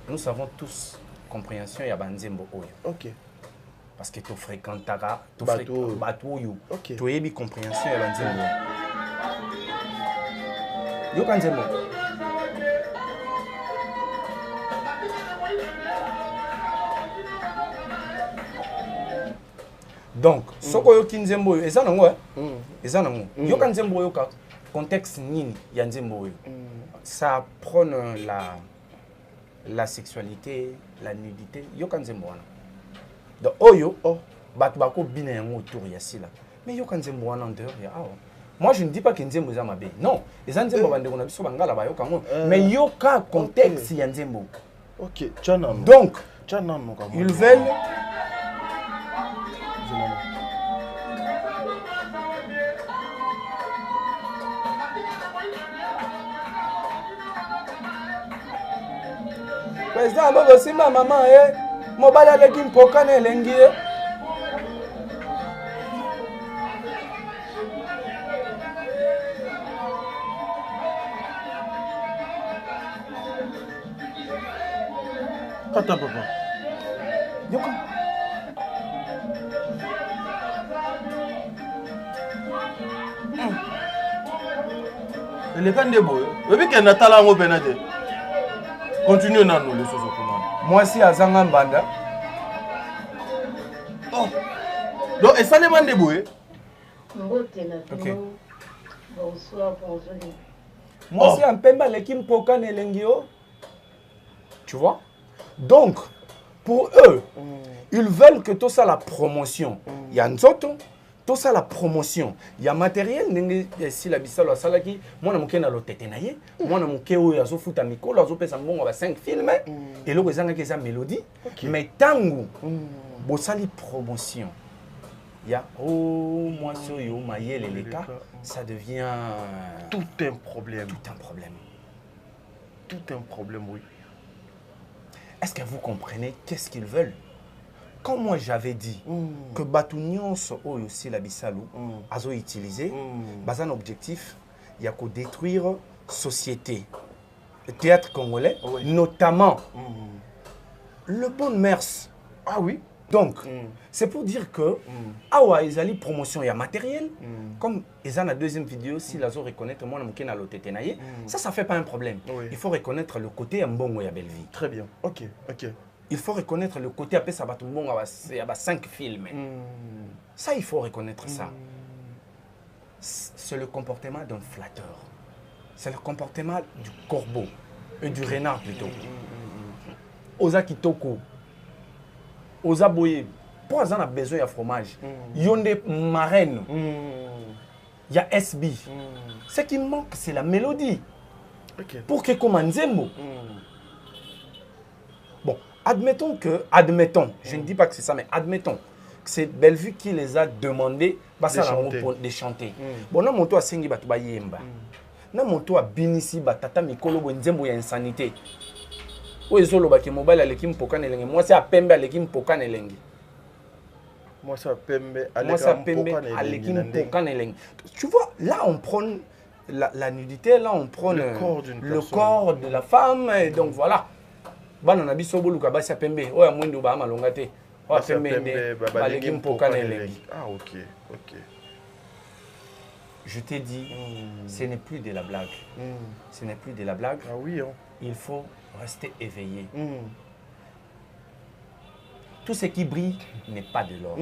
Nous savons tous compréhension ya banzembo oyo. OK. Parce que tu fréquenteras tu bateau yo. OK. Tu yebi compréhension ya banzembo. Yokanzemo. Donc, soko yo kinzembo yo eza nango eza nango. Yoka nzembo yo ka contexte nini ya nzembo yo. Ça prône la sexualité, la nudité, yoka nzembo wana. Donc oyo bat bako bina yango autour ya sila. Mais yoka nzembo wana en dehors ya awa. Moi je ne dis pas que nzembo eza mabe. Non, eza nzembo bandeko na biso bangala ba yoka ngo. Mais yoka contexte ya nzembo. OK, tchana. Donc, tchana ils veulent président Bobo Simba maman mobile aleki mpoka na elengi Kata papa. Yoka. Le kande boy. Obi ke na tala ngo benade. Continue na nous les choses comment. Moi si azanga mbanda. Oh. Donc et ça les mande boy. OK. Bonsoir, bonjour. Moi si Mpemba aleki mpoka na elengi yo. Tu vois? Donc, pour eux, ils veulent que tout ça la promotion. Il y a nzoto, tout ça la promotion. Il y a matériel, si la bisalo salaki, moi na muke na lotete na ye, moi na muke o yazo futa mikolo, yazo pesa mbongo ba 5 films et lo kezanga keza mélodie, mais tangu bosali promotion. Il y a oh moi soyo mayele leka, ça devient tout un problème. Tout un problème. Tout un problème, oui. Est-ce que vous comprenez qu'est-ce qu'ils veulent? Quand moi j'avais dit que Batounions aussi la Bissalo a utilisé, un objectif, il y a qu'à détruire société, le théâtre congolais, notamment le bon mœurs. Ah oui. Donc, c'est pour dire que awa ezali promotion ya matériel comme ils ont la deuxième vidéo si la zo reconnaître moi na na lotete na ye ça fait pas un problème. Il faut reconnaître le côté mbongo ya Bellevue. Très bien. OK, OK. Il faut reconnaître le côté après ça bato mbongo ya ba 5 films. Ça il faut reconnaître ça. C'est le comportement d'un flatteur. C'est le comportement du corbeau et du renard plutôt. Oza kitoko aux aboyés, pour ça on a besoin de fromage. Il y a des marraines. Il y a SB. Ce qui manque, c'est la mélodie. Pour que comme Nzembo. Bon, admettons, je ne dis pas que c'est ça, mais admettons que c'est Bellevue qui les a demandé de chanter. Bon, non, mon toit Sengi Batuba Yemba. na moto abinisi batata mikolo bo nzembo ya insanité oyo ezolobaki mobali aleki mpokana elenge mwasi apembe aleki mpokana elenge mwasi apembe aleki mpokana elenge. Tu vois, là on prend la nudité, là on prend le corps de la femme, et donc voilà. Bana na biso boluka basi apembe oyo mwindu ba malonga te oyo apembe baleki mpokana elenge. Ah ok, ok. Je t'ai dit, ce n'est plus de la blague. Ce n'est plus de la blague. Ah oui, hein. Il faut rester éveillé. Tout ce qui brille n'est pas de l'or.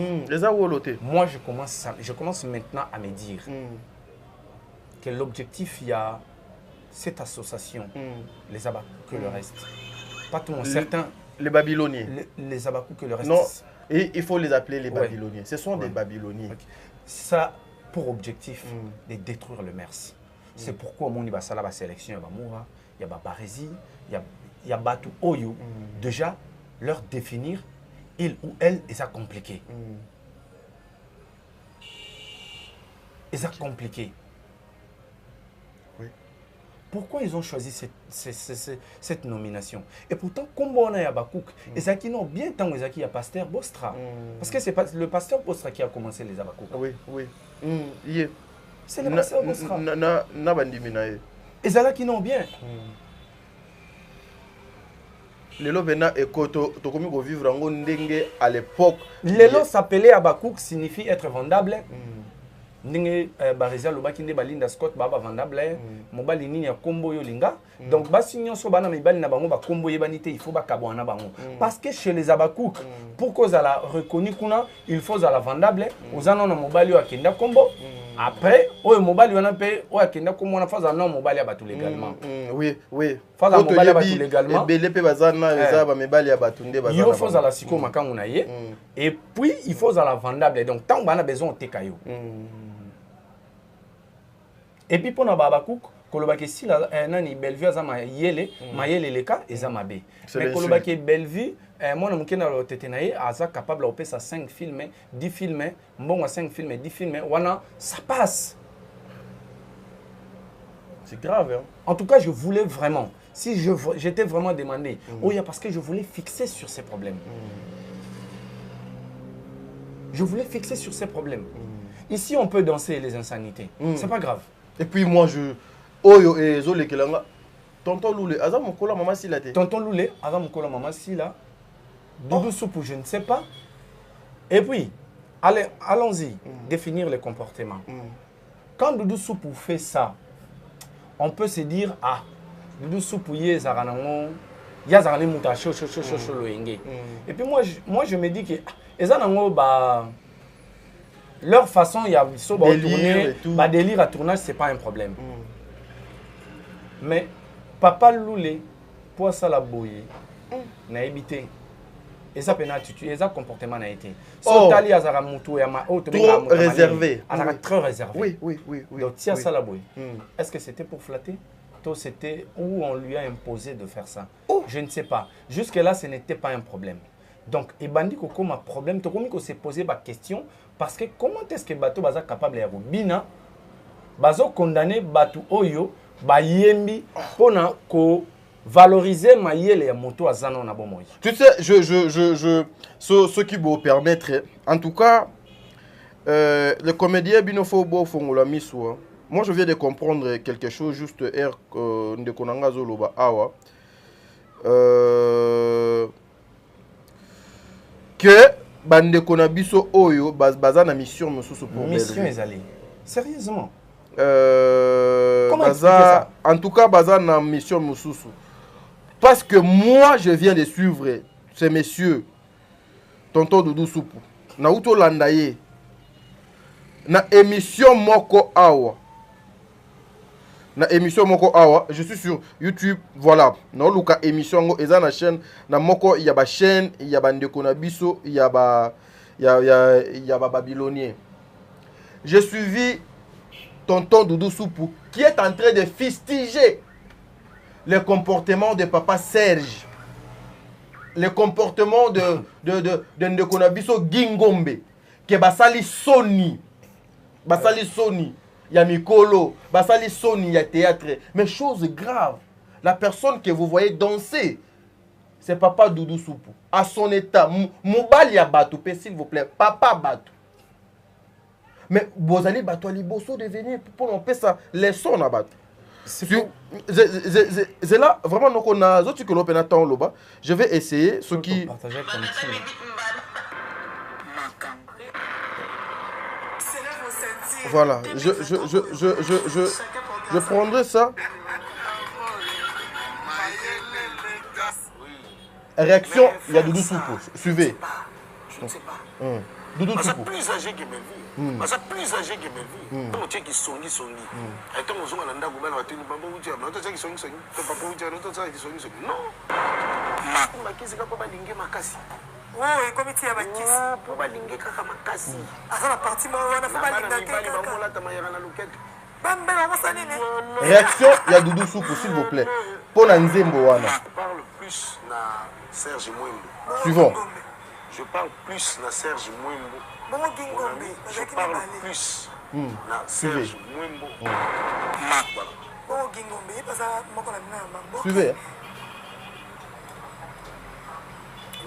Moi, je commence maintenant à me dire que l'objectif, il y a cette association, les Abakou que le reste. Pas tout le monde, certains... Les Babyloniens. Les Abakou que le reste. Non, et il faut les appeler les Babyloniens. Ce sont des Babyloniens. Okay. Ça, pour objectif, de détruire le MERS. C'est pourquoi au monde, il y a la sélection, il y a Moura, il y a Barési, il y a Batou Oyo. Déjà, leur définir, il ou elle, et ça compliqué. Et ça compliqué. Oui. Pourquoi ils ont choisi cette nomination? Et pourtant, comme on a Yabakouk, et ça qui n'ont bien tant que il y a Pasteur Bostra. Parce que c'est le Pasteur Bostra qui a commencé les Abakouk. Oui, oui. C'est le Pasteur Bostra. Et ça là qui n'ont bien. Lelo bena ekoto to komi ko vivre ngo ndenge à l'époque. Lelo s'appelait Abakouk signifie être vendable. Ndenge Barésia lobaki nde balinda Scott baba vendable. Mobali nini ya kombo yo linga. Donc basi nyonso bana mibali na bango ba kombo yebani te il faut ba kabwana bango. Parce que chez les Abakouk pour cause à la reconnu kuna il faut à la vendable. Ozana na mobali yo akenda kombo. Après, oyo mobali wana pe oyo akenda komona faza non mobali abatu légalement. Oui, oui. Faza mobali abatu légalement. Belé pe bazana eza ba mobali abatu nde bazana. Yo faza la siko makangu na ye. Et puis il faut à la vendable. Donc tant bana besoin oteka yo. Et puis pour na Babakouk kolobaki si la nani Bellevue azama yele mayele leka ezama be. Mais kolobaki Bellevue moi, je suis capable de faire 5 films, 10 films, bon, 5 films, 10 films, ça passe. C'est grave. Hein? En tout cas, je voulais vraiment, si j'étais vraiment demandé, parce que je voulais fixer sur ces problèmes. Je voulais fixer sur ces problèmes. Ici, on peut danser les insanités. C'est pas grave. Et puis moi, Oyo et Zole Kelanga, Tonton Loulé, Azam Mokola Maman Sila. Tonton Loulé, Azam Mokola Maman Sila. Doudou Soupou, je ne sais pas. Et puis, allons-y, définir les comportements. Quand Doudou Soupou fait ça, on peut se dire, ah, Doudou Soupou, et puis moi, je me dis que leur façon, il y a délire à tournage, ce n'est pas un problème. Mais Papa Loulé, pour ça la bouille, n'a évité. Et ça, et ça comportement n'a été. Trop réservé. Très réservé. Oui, oui, oui. Donc, tiens ça la bouille. Est-ce que c'était pour flatter? C'était où on lui a imposé de faire ça? Je ne sais pas. Jusque-là, ce n'était pas un problème. Donc, et Bandi Koko, ma problème, tout comme s'est posé ma question, parce que comment est-ce que Bato Baza capable de Bina, Bazo condamné Bato Oyo, Bayembi, Pona Ko. Valoriser ma yele ya moto azana na bomoy. Tu sais, ce qui vous permettre, en tout cas, le comédien Binofo Bo Fongola Miswa, moi je viens de comprendre quelque chose juste hier de Konanga Zoloba Awa. Que Bande Konabiso Oyo, Bazana mission Mosusu pour mission ezali. Sérieusement. Baza, en tout cas, Bazana mission Mosusu. Parce que moi, je viens de suivre ces messieurs, Tonton Doudou Soupou, Naouto Landaye, na émission Moko Awa. Na émission Moko Awa, je suis sur YouTube, voilà. Na luka émission eza na chaîne, na Moko il y a ba chaîne, il y a ba Ndeko na biso, il y a ba Babylonien. J'ai suivi Tonton Doudou Soupou qui est en train de fustiger le comportement de Papa Serge, le comportement de Ndeko na biso Gingombe, que basali Sony, il y a Mikolo, basali soni, il y a théâtre. Mais chose grave, la personne que vous voyez danser, c'est Papa Doudou Soupou. À son état, Moubali ya Batou, s'il vous plaît, Papa Batou. Mais vous allez Batou Aliboso devenir pour nous faire ça, les sons à Batou. C'est là, vraiment, donc on a d'autres que l'on peut attendre là-bas. Je vais essayer ce qui. Voilà, je prendrai ça. Réaction, il y a Doudou Soupou. Suivez. Je ne sais pas. Doudou C'est Soupou. plus âgé que mes vies. C'est plus âgé que mes vies. Donc, tu es qui songi. Et toi, on a un dago, on a tenu papa ou tu as un qui songi. Papa ou tu as un autre qui songi. Non. Ma kisi ka papa lingue makasi. Oui, comme tu as ma kisi. Papa lingue kaka makasi. Ah, la partie moi, on a fait pas lingue kaka. Réaction, il y a Doudou Soupou, s'il vous plaît. Pour Nzembo wana. Je parle plus na Serge Mwembo. Suivant. Je parle plus na Serge Mwembo. Je parle plus na Serge Mwembo. Suivez.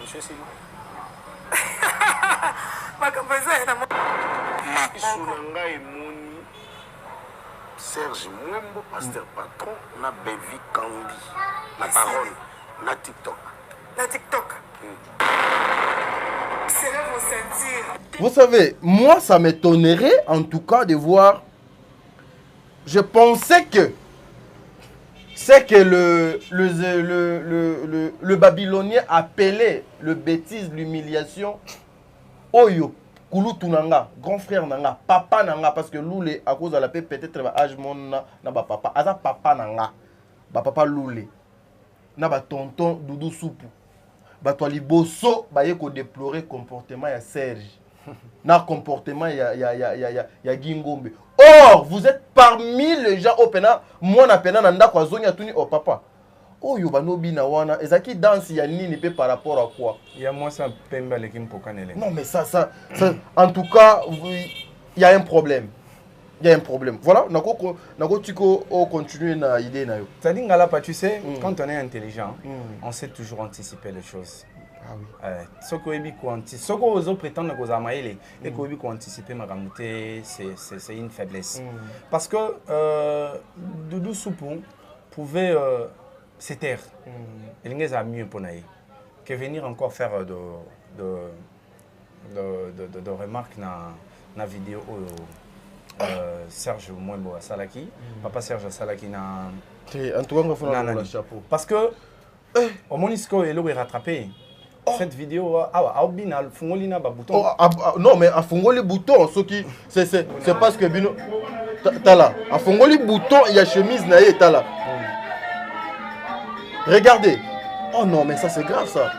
Monsieur Sili. Serge Mwembo, pasteur patron, na Belvi Kandi, la parole, na TikTok. La TikTok. Vous savez, moi, ça m'étonnerait en tout cas de voir. Je pensais que c'est que le Babylonien appelait le bêtise, l'humiliation, Oyo, Kulutu Nanga, grand frère Nanga, papa Nanga, parce que Loulé, à cause de la paix, peut-être âge mon na papa, Aza papa Nanga, papa Loulé, na tonton Doudou Soupou. Bato Aliboso baye ko déplorer comportement ya Serge. Na comportement ya Gingombe. Or, vous êtes parmi les gens au pena, moi na pena nanda kwa zoni atuni au papa. Oh yo banobi na wana, ezaki danse ya nini pe par rapport à quoi? Il y a moi ça pemba l'équipe pour canele. Non mais ça en tout cas, il y a un problème. Il y a un problème. Voilà, nako tiko continuer na idée na yo. C'est-à-dire là tu sais, quand on est intelligent, on sait toujours anticiper les choses. Ah oui. Ce que aux autres prétendent que Zamaïle et que anticiper ma c'est une faiblesse. Parce que Doudou Soupou pouvait se taire. Il n'y a mieux pour naïe que venir encore faire de remarques dans la vidéo. Serge Mwembo Salaki, papa Serge Salaki na. En tout cas, on va faire le chapeau. Parce que au Monisco et l'eau est rattrapé. Cette vidéo, Albina, Fungolina, bouton. Non, mais à Fungoli bouton, c'est parce que Bino. T'as là. À Fungoli bouton, il y a chemise naïe, t'as là. Regardez. Oh non, mais ça c'est grave ça.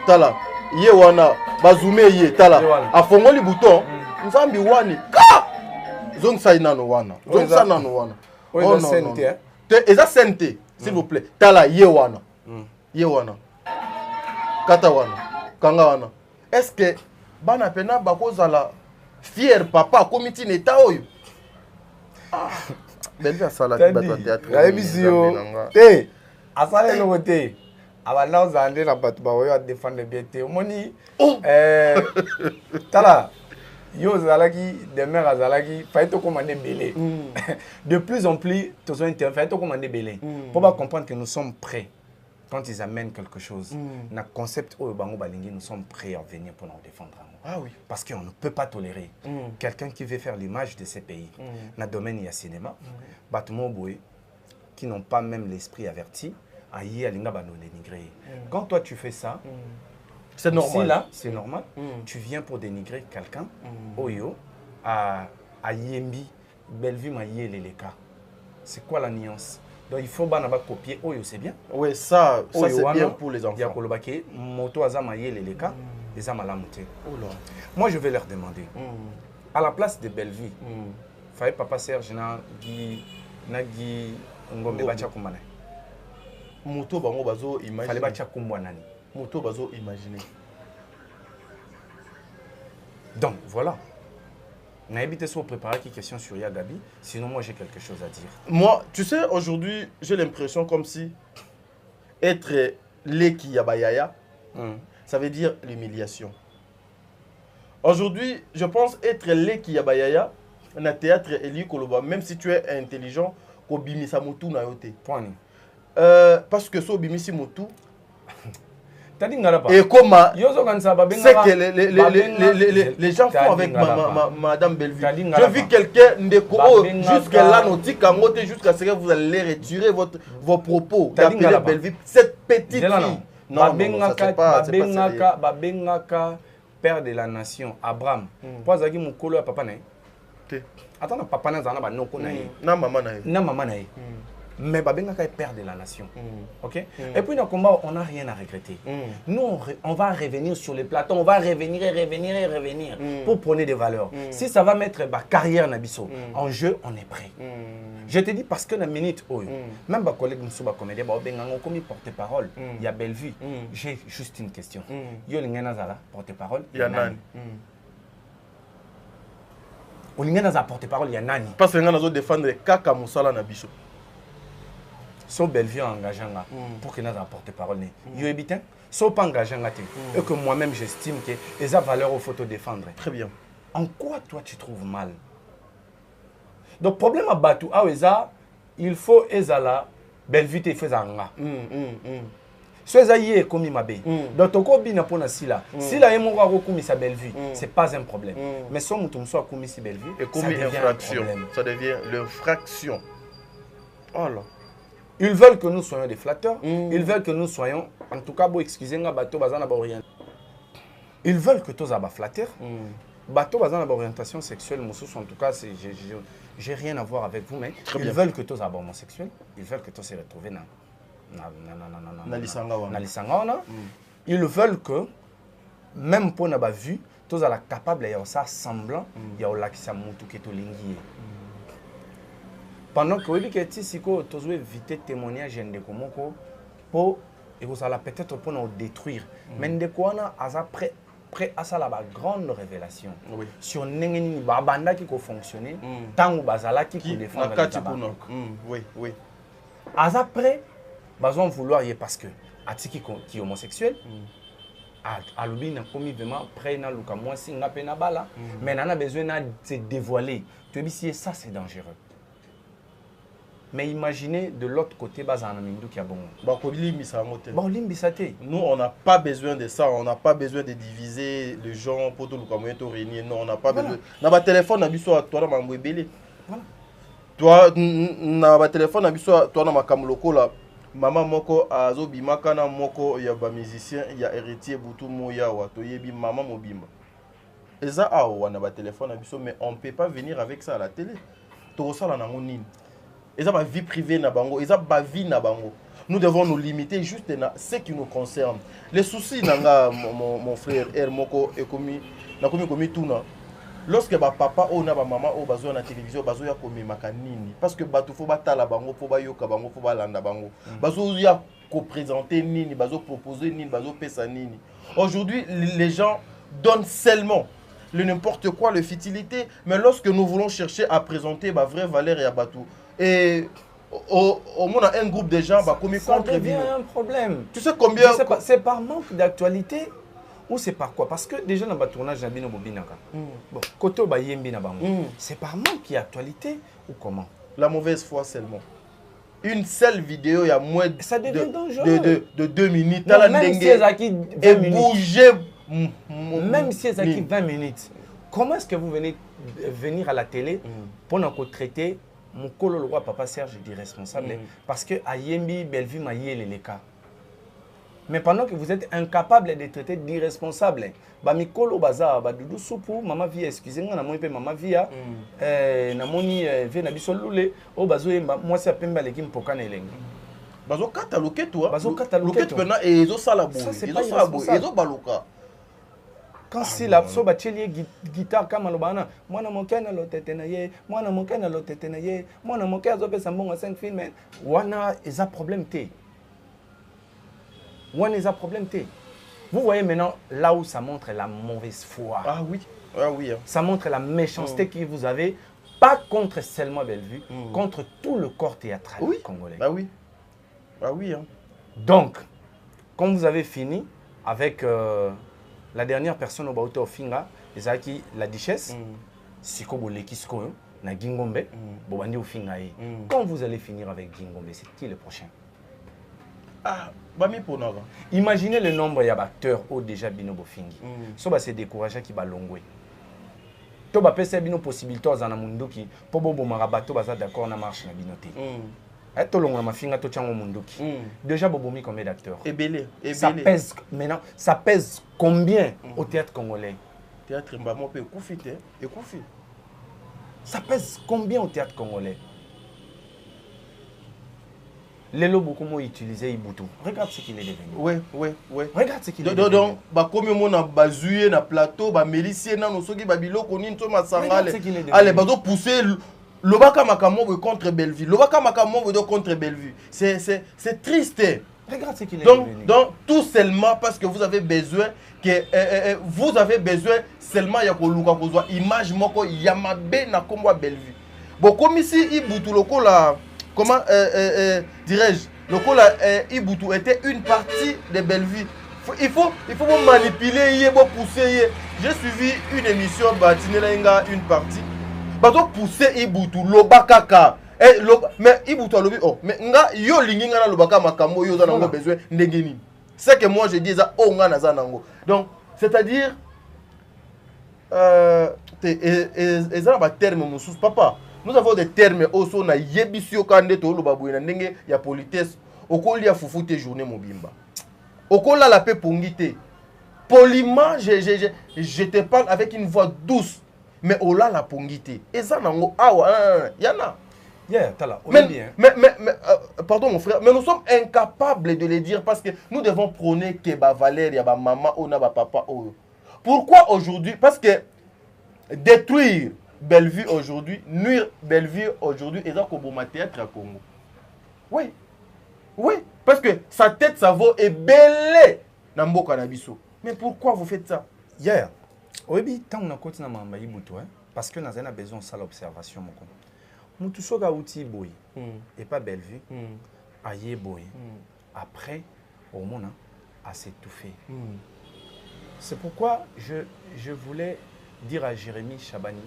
T'as là. Yewana, Bazoumé, ye, t'as là. À Fungoli bouton, Nzambi Wani. Zone Sainano Wana. Zone Sainano Wana. Oh non. Et ça santé, s'il vous plaît. Tala Yewana. Yewana. Katawana. Kangawana. Est-ce que bana pena bakozala fier papa comité neta oyo? Belvi asala bato théâtre. La émission. Eh, asala no côté. Abana ozande na bato ba oyo défendre bien té. Moni tala yo zalaki de mère azalaki fallait te commander belé. De plus en plus tous ont fallait te commander belé. Pour pas comprendre que nous sommes prêts quand ils amènent quelque chose. Na concept au bango balingi nous sommes prêts à venir pour nous défendre. Ah oui, parce qu'on ne peut pas tolérer quelqu'un qui veut faire l'image de ces pays. Dans le domaine il y a cinéma, Batmo Boy qui n'ont pas même l'esprit averti, aïe alinga bano dénigrer. Quand toi tu fais ça, c'est normal. Là, c'est normal. Tu viens pour dénigrer quelqu'un. Oyo, à Yembi, Bellevue, Maïe, Leleka. C'est quoi la nuance? Donc il faut copier. Oyo, c'est bien. Oui, ça c'est bien pour les enfants. Il y a Kolobake, Moto Aza Maïe, Leleka, les Amalamute. Moi, je vais leur demander. À la place de Bellevue, fallait papa Serge Nagi Ngombe Bacha Kumbana. Moto Bango Bazo imagine. Fallait Bacha Kumbana. Moto bazo imaginer. Donc voilà. Naïbité soit préparé qui question sur Yagabi, sinon moi j'ai quelque chose à dire. Moi, tu sais, aujourd'hui, j'ai l'impression comme si être l'eki yabayaya, ça veut dire l'humiliation. Aujourd'hui, je pense être l'eki yabayaya, dans le théâtre, même si tu es intelligent, kobimisa mutu na yote. Parce que so bimisi mutu. Et comment c'est que les gens font avec Madame Bellevue. J'ai vu quelqu'un jusque là, jusqu'à ce que vous allez retirer vos propos d'appeler Bellevue. Cette petite fille. Non, c'est pas père de la nation, Abraham. Poazagi mukolo ya papa nae. Attends, papa nae zana ba noko nae. Na maman nae. Na maman nae. Mais Babengaka est père de la nation. Ok. Et puis dans le combat, on n'a rien à regretter. Nous, on va revenir sur les plateaux, on va revenir et revenir et revenir pour prôner des valeurs. Si ça va mettre ma carrière Nabiso en jeu, on est prêt. Je te dis parce que dans la minute, même ma collègue Moussouba Comédien, comme porte-parole, il y a Bellevue. J'ai juste une question. Yo Lingana porte-parole, il y a Nani. Au Lingana porte-parole, il y a Nani. Parce que nous défendre Kaka Moussala Nabiso. So Bellevue engagé pour que nous apporte parole. Yo habitant, so pas engagé et que moi-même j'estime que les valeurs au faut te défendre. Très bien. En quoi toi tu trouves mal? Donc problème à Batou il faut ezala Bellevue te fait anga. So ezaye comme mabe. Donc toko bina pona sila. Sila emo ko komi sa Bellevue, c'est pas un problème. Mais so mutum so komi si Bellevue, et comme infraction, ça devient l'infraction. Oh là. Ils veulent que nous soyons des flatteurs. Ils veulent que nous soyons, en tout cas, excusez-moi, ils veulent que tous soient flatteurs. Bateau basant l'orientation sexuelle, en tout cas, j'ai rien à voir avec vous, mais ils veulent que tous soient homosexuels. Ils veulent que tous se retrouvent dans l'Isangana. Ils veulent que, même pour n'avoir vu, tous soient capables de faire semblant, il y a un qui s'est lingué. Pendant que oui, si tu veux éviter témoignage de Komoko pour peut-être pour nous détruire. Mais de quoi on a prêt à ça la grande révélation sur n'engeni babanda qui fonctionner tant ou bazala qui défendre oui oui. Asa prêt bazon vouloir y parce que atiki qui homosexuel à l'obi n'a commis vraiment prêt na luka moi si n'a pas na bala mais n'a besoin de se dévoiler. Tu dis ça c'est dangereux. Mais imaginez de l'autre côté, nous, on n'a pas besoin de ça. On n'a pas besoin de diviser les gens pour tout le réunir. Non, on n'a pas besoin. Dans le téléphone, on a toi, dans téléphone, toi, maman moko azo bimaka na moko ya ba musicien ya héritier butu moya wa toyebi maman mobimba. Eza awa na ba téléphone abiso mais on peut pas venir avec ça à la télé. To sala na ngonini. Ils ont ma vie privée na bango, ils ont ma vie na bango. Nous devons nous limiter juste à ce qui nous concerne. Les soucis nanga mon frère Moko et komi tuna. Lorsque ba papa ou na ba maman ou bazo na télévision bazo ya komi makanini parce que batu fo batala bango fo ba yoka bango fo ba landa bango. Bazo ya ko présenter nini, bazo proposer nini, bazo pesa nini. Aujourd'hui, les gens donnent seulement le n'importe quoi, le futilité, mais lorsque nous voulons chercher à présenter ma vraie valeur et à batou et au moins un groupe de gens bah, comme ça devient un problème. Tu sais combien c'est par manque d'actualité ou c'est par quoi? Parce que déjà dans le tournage Nabino Bobinaka. Bon, Koto Bayembi Nabango. C'est par manque d'actualité ou comment? La mauvaise foi seulement. Une seule vidéo, il y a moins de 2 minutes. Non, même si elle a 20 minutes. Bouger. Même si elle a 20 minutes. Comment est-ce que vous venez venir à la télé pour nous traiter mon colo le roi papa Serge dit responsable parce que à Yembi Bellevue m'a les cas. Mais pendant que vous êtes incapable de traiter d'irresponsable, bah mi colo bazar bah doudou soupou maman vie excusez-moi na moi pe maman via na moni ve na biso lule o bazo moi c'est pemba l'équipe poka na elengi. Bazo cataloguer toi. Bazo cataloguer toi. Maintenant et ezo sala boy. Ezo sala boy. Ezo baloka. Quand si la so ba tcheli guitare kama lobana mwana mokena lotete na ye mwana mokena lotete na ye mwana mokena zo pesa mbongo 5 films wana eza problème té wana eza problème té. Vous voyez maintenant là où ça montre la mauvaise foi. Ah oui. Ah oui. Hein. Ça montre la méchanceté que vous avez, pas contre seulement Bellevue, contre tout le corps théâtral congolais. Ah oui. Ah oui. Hein. Donc, quand vous avez fini avec la dernière personne au Baoto Finga, la duchesse, Siko Boleki Siko, na Gingombe, Bobandi Ofinga. Quand vous allez finir avec Gingombe, c'est qui le prochain? Ah, Bami Ponara. Imaginez le nombre d'acteurs au déjà Bino Bofingi. So ba se décourager qui ba longwe. To ba pesa bino possibilité aux anamunduki pour bobo marabato baza d'accord na marche na binoté. Et to longa mafinga to chango munduki. Déjà bobomi combien d'acteurs? Ebele. Ça pèse maintenant, ça pèse combien au théâtre congolais? Théâtre Mbamo peut écoufiter, écouffer. Ça pèse combien au théâtre congolais? Lelo beaucoup moins utilisé Ibutu. Regarde ce qu'il est devenu. Oui. Regarde ce qu'il est devenu. Donc, comme on a bazué na plateau, ba mélicien na nosoki ba biloko ni nto masangale. Allez, bazo pousser Lobaka Makamo contre Bellevue. Lobaka Makamo contre Bellevue. C'est triste. Regarde ce qu'il est devenu. Donc, tout seulement parce que vous avez besoin seulement ya ko luka ko zwa image moko yamabe na kombo Bellevue. Bon, comme ici Ibutu lokola comment dirais-je, le col Ibutu était une partie de Bellevue. Il faut manipuler, pousser. J'ai suivi une émission, une partie. Bato pousser Ibutu, lobakaka. Mais Ibutu lobi oh, mais nga yo lingi nga na lobaka makambo yo za nango besoin ndengeni. C'est que moi je dis ça oh nga na za nango. Donc c'est-à-dire ezana ba terme mususu papa. Nous avons des termes aussi na yebisio kande to lobabu na ndenge ya politesse okoli ya fufute journée mobimba. Okola la paix pongité. Poliment je te parle avec une voix douce mais ola la pongité. Et ça nango awa yana. Yeah, tala. Mais pardon mon frère, mais nous sommes incapables de le dire parce que nous devons prôner que ba valeur ya ba maman ou na ba papa oyo. Pourquoi aujourd'hui? Parce que détruire Bellevue aujourd'hui, nuire Bellevue aujourd'hui, et ça comme au théâtre à Congo. Oui, parce que sa tête, ça vaut et belé dans le cannabis. Mais pourquoi vous faites ça? Hier, oui, tant on a continué à m'envoyer parce que nous avons besoin de ça l'observation. Nous tous sommes outil boy et pas Bellevue, aïe boy. Après, au monde à s'étouffer. C'est pourquoi je voulais dire à Jérémy Chabani,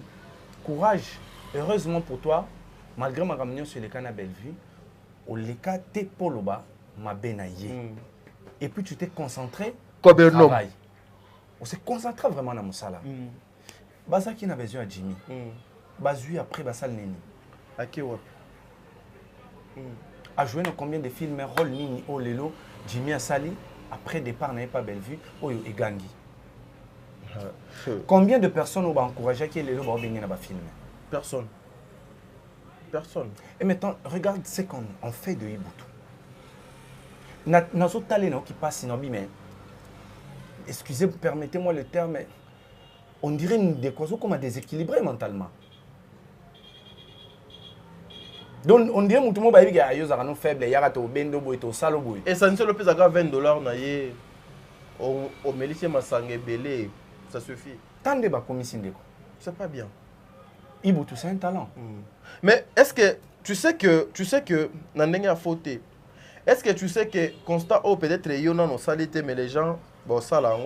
courage, heureusement pour toi, malgré ma ramener sur les canaux Bellevue, au leka te poloba ma benaye. Et puis tu t'es concentré au travail. On s'est concentré vraiment dans mon salaire. Baza qui n'a besoin de Jimmy. Bazui après Basal Neni. A joué dans combien de films, rôle Nini, oh Lelo, Jimmy a sali, après départ n'avait pas Bellevue, oh et Gangi. Combien de personnes ont encouragé qui Lelo va venir dans le film? Personne. Et maintenant, regarde ce qu'on fait de Ibutu. Nous talents qui passent dans mais excusez, permettez-moi le terme, mais on dirait des causes comme déséquilibré mentalement. Donc on dirait que tout le monde est faible, il y a bendo boy to salo boy. Et ça ne se le plus à $20 na yé au mélissier masangé belé, ça suffit. Tant de ba commission de quoi. C'est pas bien. Ibutu c'est un talent. Mais est-ce que tu sais que Nandenge a fauté? Est-ce que tu sais que constat oh peut-être yona no salité mais les gens bon ça là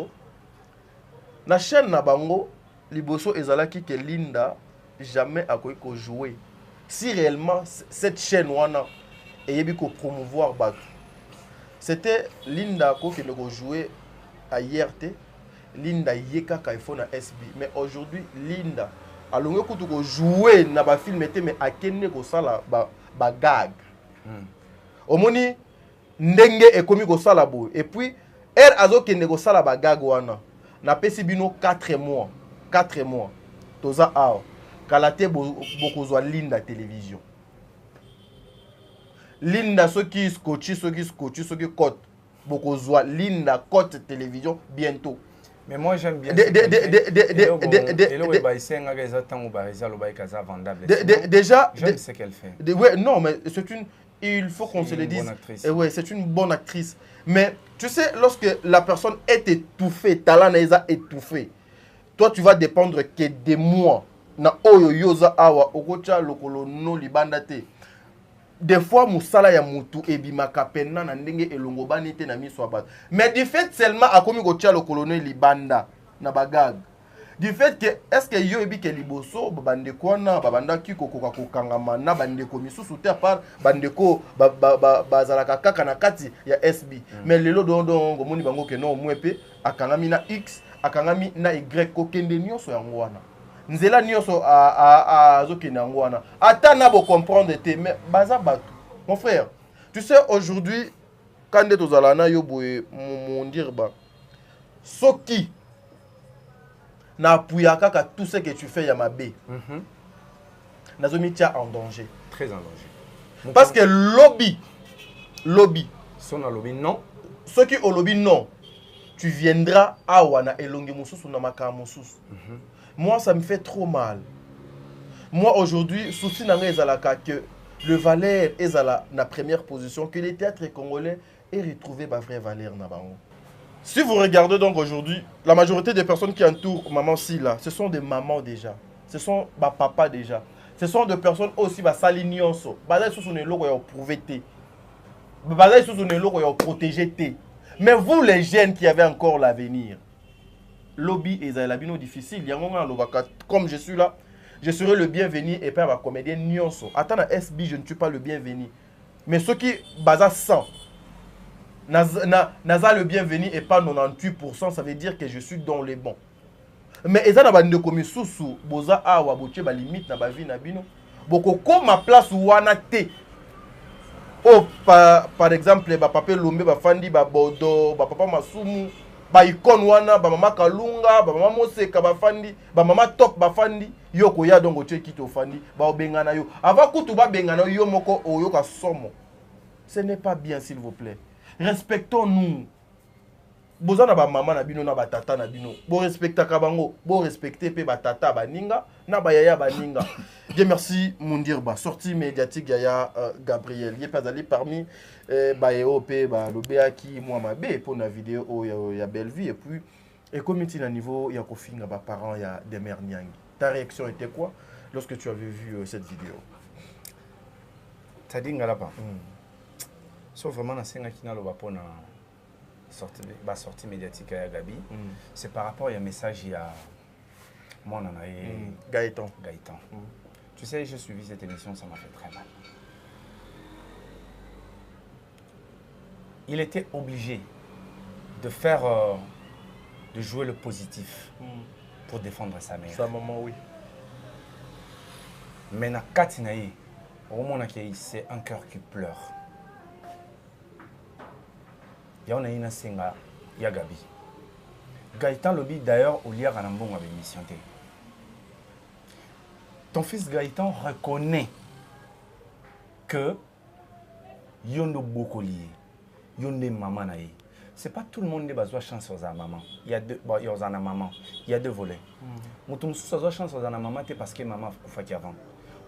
la chaîne na bango liboso ezalaki que Linda jamais a ko jouer. Si réellement cette chaîne wana eyebi ko promouvoir bato. C'était Linda qui ne jouer à IRT, Linda yeka ka ifo na SB mais aujourd'hui Linda alongo kutu ko jouer na ba film mais akenne ko sala ba gag. Omoni ndenge ekomi ko sala boy et puis er azo kende ko sala ba gag wana na pesi bino 4 mois toza awa kalate bokozwa Linda télévision. Linda soki scotchi soki cote bokozwa Linda cote télévision bientôt. Mais moi j'aime bien. Déjà, j'aime ce qu'elle fait. Ouais, non, mais c'est une. Il faut qu'on se le dise. Ouais, c'est une bonne actrice. Mais tu sais, lorsque la personne est étouffée, talent est étouffé, toi tu vas dépendre que de moi na oyo yoza awa okocha lokolo no libanda te. Des fois musala ya mutu ebimaka pena na ndenge elongo bani te na miso abat. Mais du fait seulement akomi kocha lokolo no libanda na bagag. Du fait que est-ce que yo ebi ke liboso babandeko wana babandaki kokoka kokangama na bandeko misusu te apart bandeko bazalaka kaka na kati ya SB. Mais lelo don ngomoni bango ke no mwepe akangami na X akangami na Y kokende nyonso yango wana. Nzela nyonso azokende yango wana. Ata na bo comprendre te mais baza batu. Mon frère, tu sais aujourd'hui quand nde tozala na yo boye mon dire ba soki na appuya kaka tout ce que tu fais ya mabe. Nazomi tia en danger. Très en danger. Parce que lobby. Son lobby non. Ceux qui au lobby non. Tu viendras à wana elongi mususu na maka mususu. Moi ça me fait trop mal. Moi aujourd'hui souci nanga ezalaka que le Valère est à la première position, que les théâtres congolais aient retrouvé ma vraie valeur na bango. Si vous regardez donc aujourd'hui, la majorité des personnes qui entourent maman Sila, ce sont des mamans déjà. Ce sont des papas déjà. Ce sont des personnes aussi qui sont nyonso. Bazay sous son eloko ya prouver té. Bazay sous son eloko ya protéger té. Mais vous les jeunes qui avez encore l'avenir, lobby et labino difficile, comme je suis là, je serai le bienvenu et pas ma comédienne nyonso. Attends à SB, je ne suis pas le bienvenu. Mais ceux qui baza 100 Naza le bienvenu et pas 98%, ça veut dire que je suis dans les bons. Mais ils ont des commis sous boza awa boche ba limite na ba vie na bino. Boko comme ma place wana te. Oh par exemple ba papa Lombe ba fandi ba bodo ba papa Masumu ba icon wana ba mama Kalunga ba mama Moseka ba fandi ba mama Top ba fandi yoko ya dongo che kito fandi ba obengana yo. Ava kutu ba bengana yo moko oyo ka somo. Ce n'est pas bien s'il vous plaît. Respectons-nous. Bozana ba maman na bino na ba tata na bino. Bo respecta kabango, bo respecter pe ba tata ba ninga, na ba yaya ba ninga. Dieu merci Mundirba, sortie médiatique yaya Gabriel. Il est pas allé parmi ba EOP ba lobea ki moi ma be pour na vidéo ya belle vie et puis et comme na niveau ya kofinga ba parents ya Demer Nyangi. Ta réaction était quoi lorsque tu avais vu cette vidéo? Tadinga là pas. Sauf vraiment dans ce qui n'a pas sortie médiatique à Gabi, c'est par rapport à un message il y a moi Gaëtan. Tu sais, j'ai suivi cette émission, ça m'a fait très mal. Il était obligé de faire, de jouer le positif pour défendre sa mère. Sa maman, oui. Mais na Katinaï, c'est un cœur qui pleure. Il y a une singa, il y a Gabi. Gaëtan Lobby d'ailleurs au lieu Ranambon avait mission. Ton fils Gaëtan reconnaît que yondo beaucoup lié, yondo maman naïe. C'est pas tout le monde qui a besoin de chance aux maman. Il y a deux, bon, il y a maman. Il y a deux volets. Mutumsu a besoin de chance aux maman parce que maman a fait avant.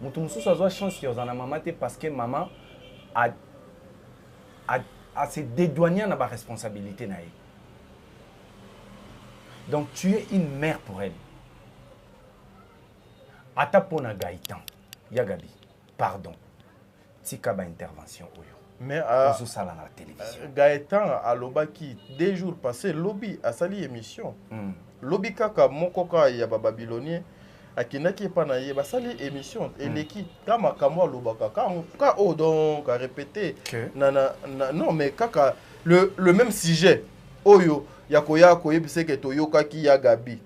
Mutumsu a besoin de chance aux maman parce que maman a se dédouaner de la responsabilité. Donc tu es une mère pour elle. Atapona Gaëtan, Yagabi, pardon. Tika ba intervention oyo. Mais la télévision. Gaëtan a lobaki 2 jours passés lobby a sali émission. Lobby kaka mokoka ya ba babylonien akinaki pa na ye ba sali émission eleki kama kamwa lobaka ka o donc a répéter non mais kaka le même sujet oyo yakoya koyebise ke toyoka ki ya Gabi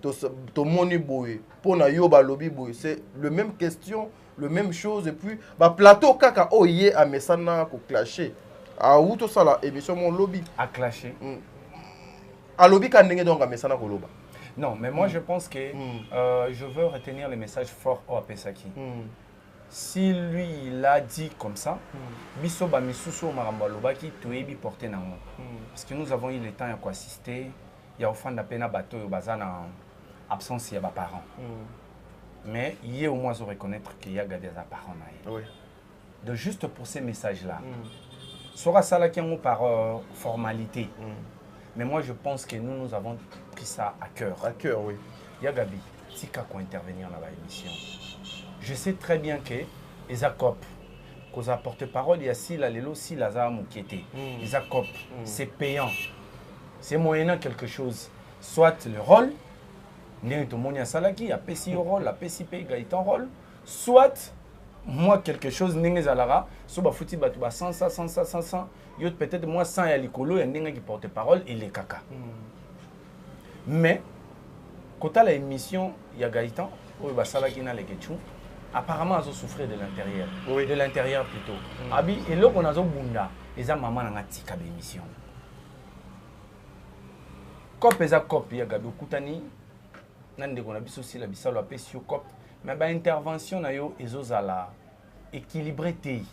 to moni boye pona yo ba lobby boye c'est le même question le même chose et puis ba plateau kaka oye a mesana ko clasher a ou to sala émission mon lobby a clasher a lobby ka ndenge donc a mesana ko loba. Non, mais moi je pense que je veux retenir les messages forts au Apesaki. Si lui il a dit comme ça, biso ba misuso maramba lobaki toyebi porter nango. Parce que nous avons eu le temps à assister, il y a au fond de la peine bateau yo bazana en absence il y a ba parents. Mais il y a au moins à reconnaître qu'il y a des parents là. Oui. De juste pour ces messages là. Sera ça là qui ont par formalité. Mais moi, je pense que nous avons pris ça à cœur. À cœur, oui. Yagabi, tika ko intervenir dans l'émission. Je sais très bien que les acopes, qu'on a porte-parole, il y a si la lelo, si la zama moukete. Les acopes, c'est payant. C'est moyennant quelque chose. Soit le rôle, n'est tout le monde salaki, a pessi au rôle, a pessi pay gaïtan rôle. Soit moi quelque chose n'est zalara, soit fouti batouba sans ça, yot peut-être moi sans ya likolo, il y a qui porte-parole et les caca. Mais quand à l'émission, il y a gaïtan, ou bah salaki na les ketchou. Apparemment, ils ont souffert de l'intérieur. Oui. De l'intérieur plutôt. Abi, et là, on a bunda. Ils ont maman dans tika d'émission. Cop et cop, il y a Gabi Koutani. Nande qu'on a bis aussi la bisalo appelé sur cop. Mais bah intervention na yo, ils ont la équilibré té.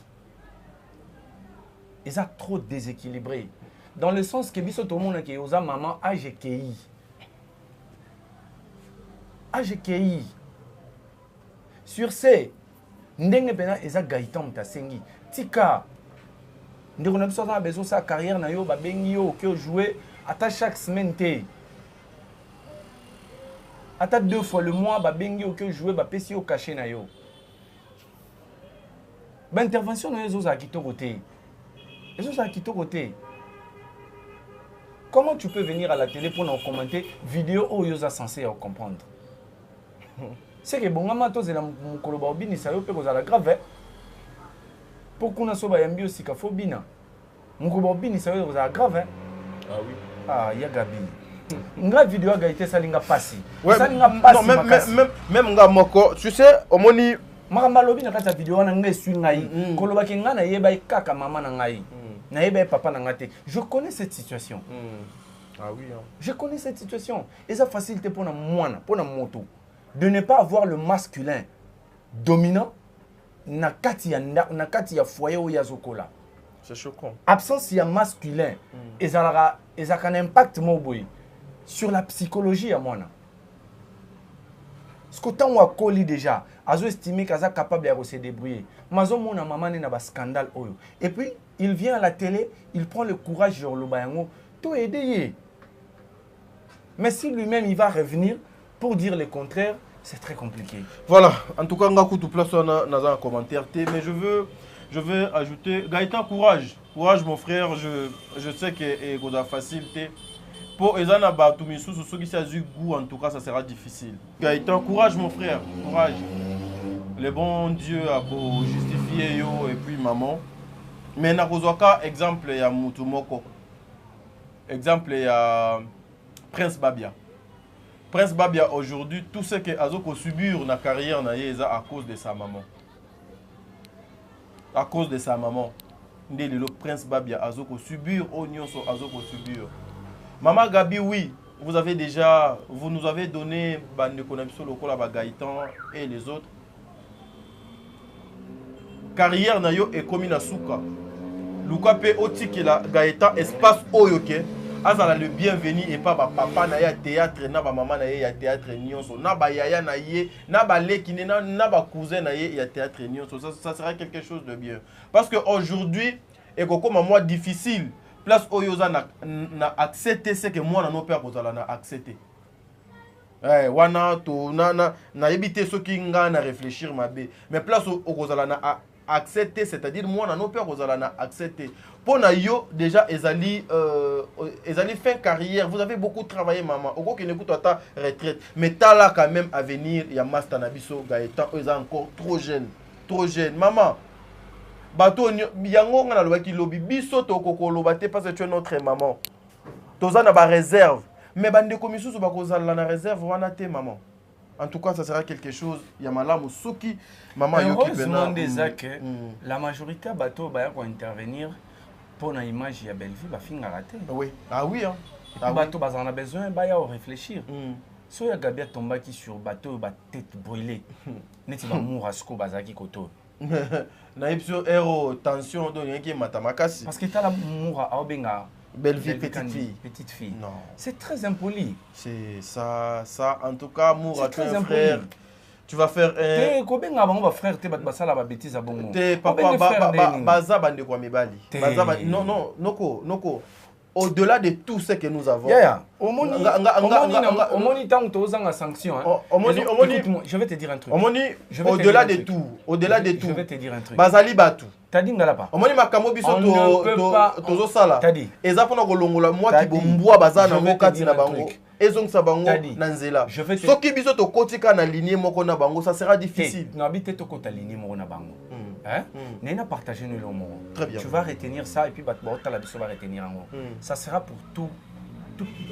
Ils ont trop déséquilibré. Dans le sens que biso tout le monde qui osa maman AGKI. AGKI. Sur ce, ndenge pena eza gaïtan mtasengi. Tika. Ndeko na biso a besoin sa carrière na yo ba bengi yo que jouer ata chaque semaine té. Ata 2 fois le mois ba bengi yo que jouer ba pesi yo caché na yo. Ba intervention na yo za kitoko té. Ezo za kitoko té. Comment tu peux venir à la télé pour nous commenter vidéo où yo za censé comprendre? C'est que bon maman tous les mukolo ba obini sa yo pe kozala grave. Pour qu'on a soba yambi aussi ka fobina. Mukolo ba obini sa yo kozala grave. Ah oui. Ah ya gabi. Nga vidéo a gaité salinga passi. Ouais, Salinga passi. Non même nga moko, tu sais omoni makamba lobi na kata vidéo na ngai su ngai. Koloba ki nga na yeba kaka mama na ngai. Na yeba papa na ngate. Je connais cette situation. Ah oui hein. Je connais cette situation et ça facilite pour na moana, pour na moto. De ne pas avoir le masculin dominant na kati ya foyer ou ya zokola. C'est choquant. Absence ya masculin et ça a un impact moboy sur la psychologie à moi. Ce que tant wa koli déjà, azo estimé qu'aza capable de se débrouiller. Mazo mona maman na ba scandale oyo. Et puis il vient à la télé, il prend le courage de le bayango, tout aider. Mais si lui-même il va revenir pour dire le contraire, c'est très compliqué. Voilà, en tout cas, on a tout place dans un commentaire, mais je veux ajouter, Gaëtan, courage. Courage, mon frère, je sais que c'est facile. Pour les gens qui ont eu goût, en tout cas, ça sera difficile. Gaëtan, courage, mon frère, courage. Le bon Dieu a beau justifier yo et puis maman. Mais na kozwaka exemple ya mutu moko. Exemple ya Prince Babia. Prince Babia aujourd'hui, tout ce que Azoko subir dans la carrière à cause de sa maman. À cause de sa maman. Le Prince Babia Azoko subir, Azoko subir. Maman Gabi, oui, vous nous avez donné Gaïtan et les autres. Carrière nayo est comme une souka. Luka pe oti que la Gaïtan espace oyoke. Azala le bienvenu et pas papa na ya théâtre na ba maman na ya théâtre nyonso na ba yaya na ye na ba lekine na ba cousin na ye ya théâtre nyonso ça sera quelque chose de bien parce que aujourd'hui et comme moi difficile place oyoza na accepter ce que moi na no père kozala na accepter wana to na éviter ce qui nga na réfléchir mabe mais place okozala na accepter c'est-à-dire moi na no père kozala na accepter. Pour yo déjà ezali fin carrière, vous avez beaucoup travaillé maman. Oko qui n'écoute ta retraite, mais t'as là quand même à venir, il y a Master Nabiso Gaëtan, ils sont encore trop jeunes, maman. Bato yango ngana loba ki lobi biso to koko lobate parce que tu es notre maman. Toza na ba réserve, mais bande komisusu ba kozala na réserve wana te maman. En tout cas, ça sera quelque chose. Il y a malamu suki, maman yoki pena. La majorité bateau va intervenir pour une image de Belleville, va finir raté. Oui. Ah oui hein. Bateau va en a besoin, va y réfléchir. Si il y a Gabia tomba qui sur bateau, va tête brûlée. N'est-il pas mourir à ce qu'on bazaki koto. Na ipso héros tension donc yaki matamakasi. Parce que tu as la moura à Obenga. Belle-Vie, petite fille. Non. C'est très impoli. C'est ça en tout cas, moura tu es un frère. Tu vas faire un. Kobenga on va frère te batbasa la bêtise à bongo. Te papa baza bande kwa mibali. Baza non noko. au-delà de tout ce que nous avons. Au moni tant que tu as sanction. Écoute-moi, je vais te dire un truc. Au-delà de tout, je vais te dire un truc. Bazali batu. T'as dit ngalapa. On to sala. T'as dit. Eza pona kolongola moi ki bomboa bazana ngo kati na bango. Ezongisa bango na nzela. Soki biso to kotika na lignée moko na bango, ça sera difficile. Na bité to kota lignée moko na bango. Hein? Nena partager nous le mot. Très bien. Tu vas retenir ça et puis bah la biso va retenir en haut. Ça sera pour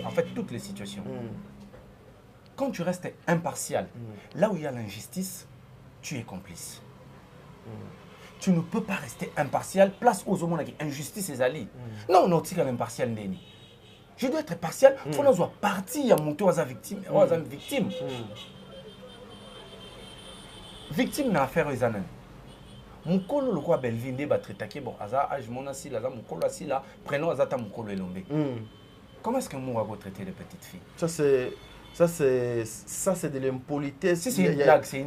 en fait toutes les situations. Quand tu restes impartial, là où il y a l'injustice, tu es complice. Tu ne peux pas rester impartial. Place aux hommes qui injustice et ali. Non, non, tu es impartial ndeni. Je dois être partial. Il faut que parti à mon tour à victime. Victime. Victime n'a affaire aux années. Mon colo le quoi Belvinde va traiter bon aza âge mon assis là mon colo assis là prenons azata mon colo elombe. Comment est-ce que moi va traiter les petites filles? Ça c'est de l'impolitesse. C'est une blague, très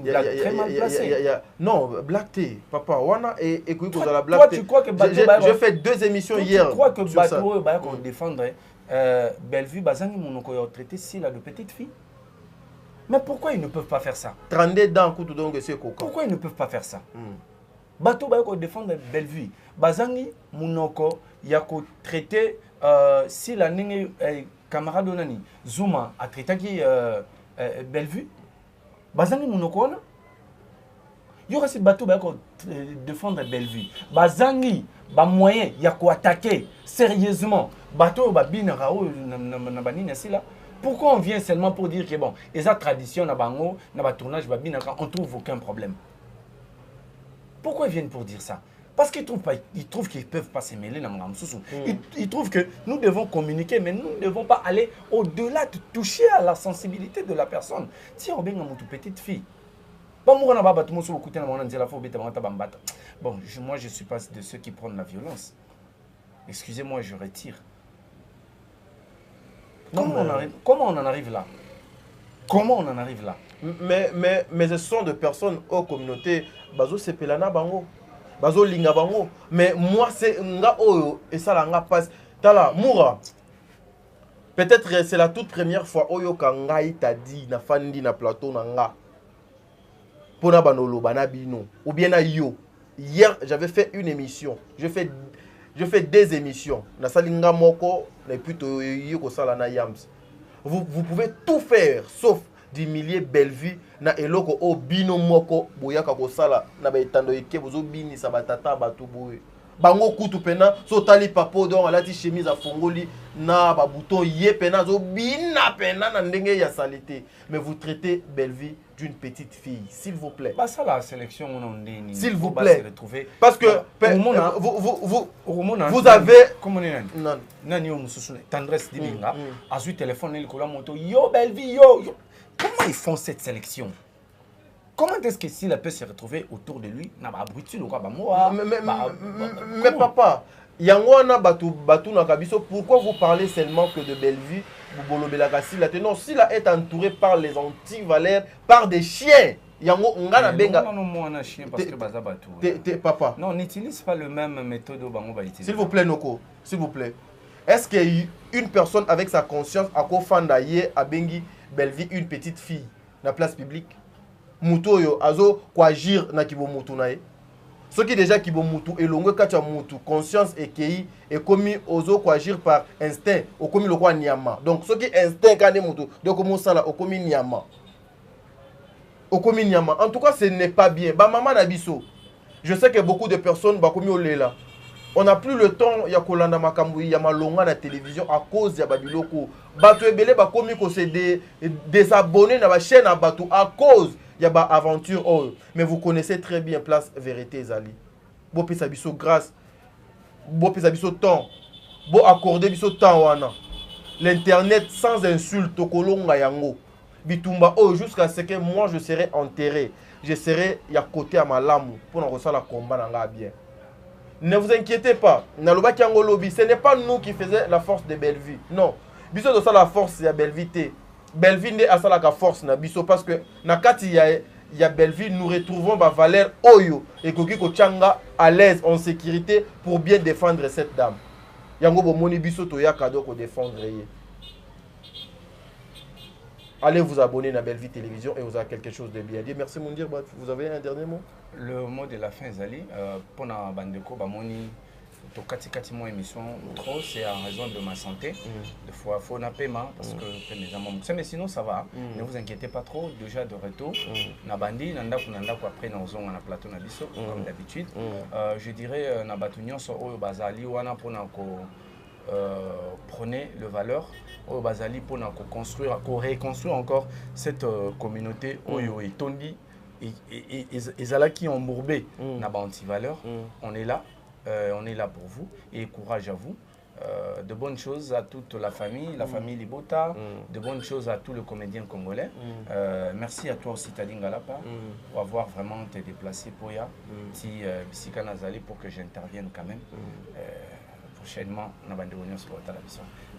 mal placée. Non, blague t'es, papa. Wana et écoute la blague. Toi tu crois que j'ai fait 2 émissions hier. Tu crois que Bateau va défendre Bellevue Bazangi mon va traiter si là de petites filles? Mais pourquoi ils ne peuvent pas faire ça? 32 dents coup donc c'est coca. Pourquoi ils ne peuvent pas faire ça? Bateau va défendre Bellevue Bazangi monoko yako traiter si la nenge camarade nani Zuma a traité qui Bellevue Bazangi monoko na y aura si bateau va défendre Bellevue Bazangi ba moyen yako attaquer sérieusement bateau ba bina rao na banini si là. Pourquoi on vient seulement pour dire que bon et ça tradition na bango na ba tournage ba bina on trouve aucun problème? Pourquoi ils viennent pour dire ça? Parce qu'ils trouvent qu'ils ne peuvent pas se mêler dans le Mamsoussou. Ils trouvent que nous devons communiquer, mais nous ne devons pas aller au-delà de toucher à la sensibilité de la personne. Si on a une petite fille, bon, moi je ne suis pas de ceux qui prennent la violence. Excusez-moi, je retire. Comment on en arrive là? Comment on en arrive là? Mais ce sont des personnes aux communautés. Bazo sepelana bango. Bazo linga bango. Mais moi c'est nga oyo et ça la nga passe. Tala moura. Peut-être c'est la toute première fois oyo kanga ita dit na fandi na plateau na nga. Pona banolo banabino ou bien na yo. Hier j'avais fait une émission. Je fais 2 émissions. Na salinga moko na plutôt yo sala na yams. Vous pouvez tout faire sauf d'humilier Bellevue na eloko o bino moko boyaka ko sala na ba etando eke bozo bini sa batata batu boye bango kutu pena so tali papo donc alati chemise a fongoli na ba bouton ye pena zo bina pena na ndenge ya salité mais vous traitez Bellevue d'une petite fille s'il vous plaît. Bah ça la sélection on ndeni. S'il vous plaît. Parce que vous avez comment non nani o mususu tendresse diminga azu téléphone il kola moto yo Bellevue yo. Comment ils font cette sélection? Comment est-ce que s'il peut se retrouver autour de lui? Mais papa, Yangwana Batu Nakabiso, pourquoi vous parlez seulement que de Bellevue? Non, s'il est entouré par les anti-valeurs, par des chiens. Yango ngana benga. Non, moi on a chien parce que baza batu. Papa. Non, n'utilise pas le même méthode au bango baïti. S'il vous plaît Noko, s'il vous plaît. Est-ce qu'une personne avec sa conscience a kofandaye a bengi Bellevue une petite fille na place publique? Muto yo azo kwa agir na kibo mutu nae. Ce qui déjà kibo mutu elongwe kacha mutu conscience et kei et commis ozo kwa agir par instinct au commis le kwa nyama. Donc ce qui instinct kane mutu donc comment ça là au commis nyama. Au commis nyama. En tout cas, ce n'est pas bien. Ba maman nabiso. Je sais que beaucoup de personnes ba commis olela. On n'a plus le temps ya kolanda makambu ya malonga na télévision à cause ya babiloko. Batu ebele ba komi ko se désabonner na ba chaîne à batu à cause ya ba aventure oh. Mais vous connaissez très bien place vérité Zali. Bo pesa biso grâce. Bo pesa biso temps. Bo accorder biso temps wana. L'internet sans insulte kolonga yango. Bitumba oh jusqu'à ce que moi je serai enterré. Je serai ya côté à malamu pour na la combat na bien. Ne vous inquiétez pas. Ce n'est pas nous qui faisons la force de Bellevue. Non. Biso de ça la force ya Bellevue. Bellevue n'est à ça la force na biso parce que na kati ya Bellevue nous retrouvons ba valeur oyo et koki ko changa à l'aise en sécurité pour bien défendre cette dame. yango bomoni biso toya cadeau ko défendre ye. Allez vous abonner à Belle Vie Télévision et vous avez quelque chose de bien dire. Merci Moundir, vous avez un dernier mot? Le mot de la fin, Zali, pour la bandeko, bamoni, to kati mon émission trop, c'est en raison de ma santé. Des fois, il faut un paiement parce que mais sinon ça va. Ne vous inquiétez pas trop. Déjà de retour, na bandi, nanda après nous on a plateau na biso comme d'habitude. Je dirais na batunyon so oyo bazali wana pour prenez le valeur au bazali pour construire, reconstruire encore cette communauté oyo et tondi et zalaki en mourbé na ba anti-valeur. On est là pour vous et courage à vous. De bonnes choses à toute la famille Libota, de bonnes choses à tous les comédiens congolais. Merci à toi aussi Tadingalapa pour avoir vraiment été déplacé pour ya si Bissika Nazali pour que j'intervienne quand même. Prochainement,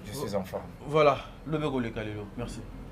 je suis en forme. Voilà, le Begolé Kalelo. Merci.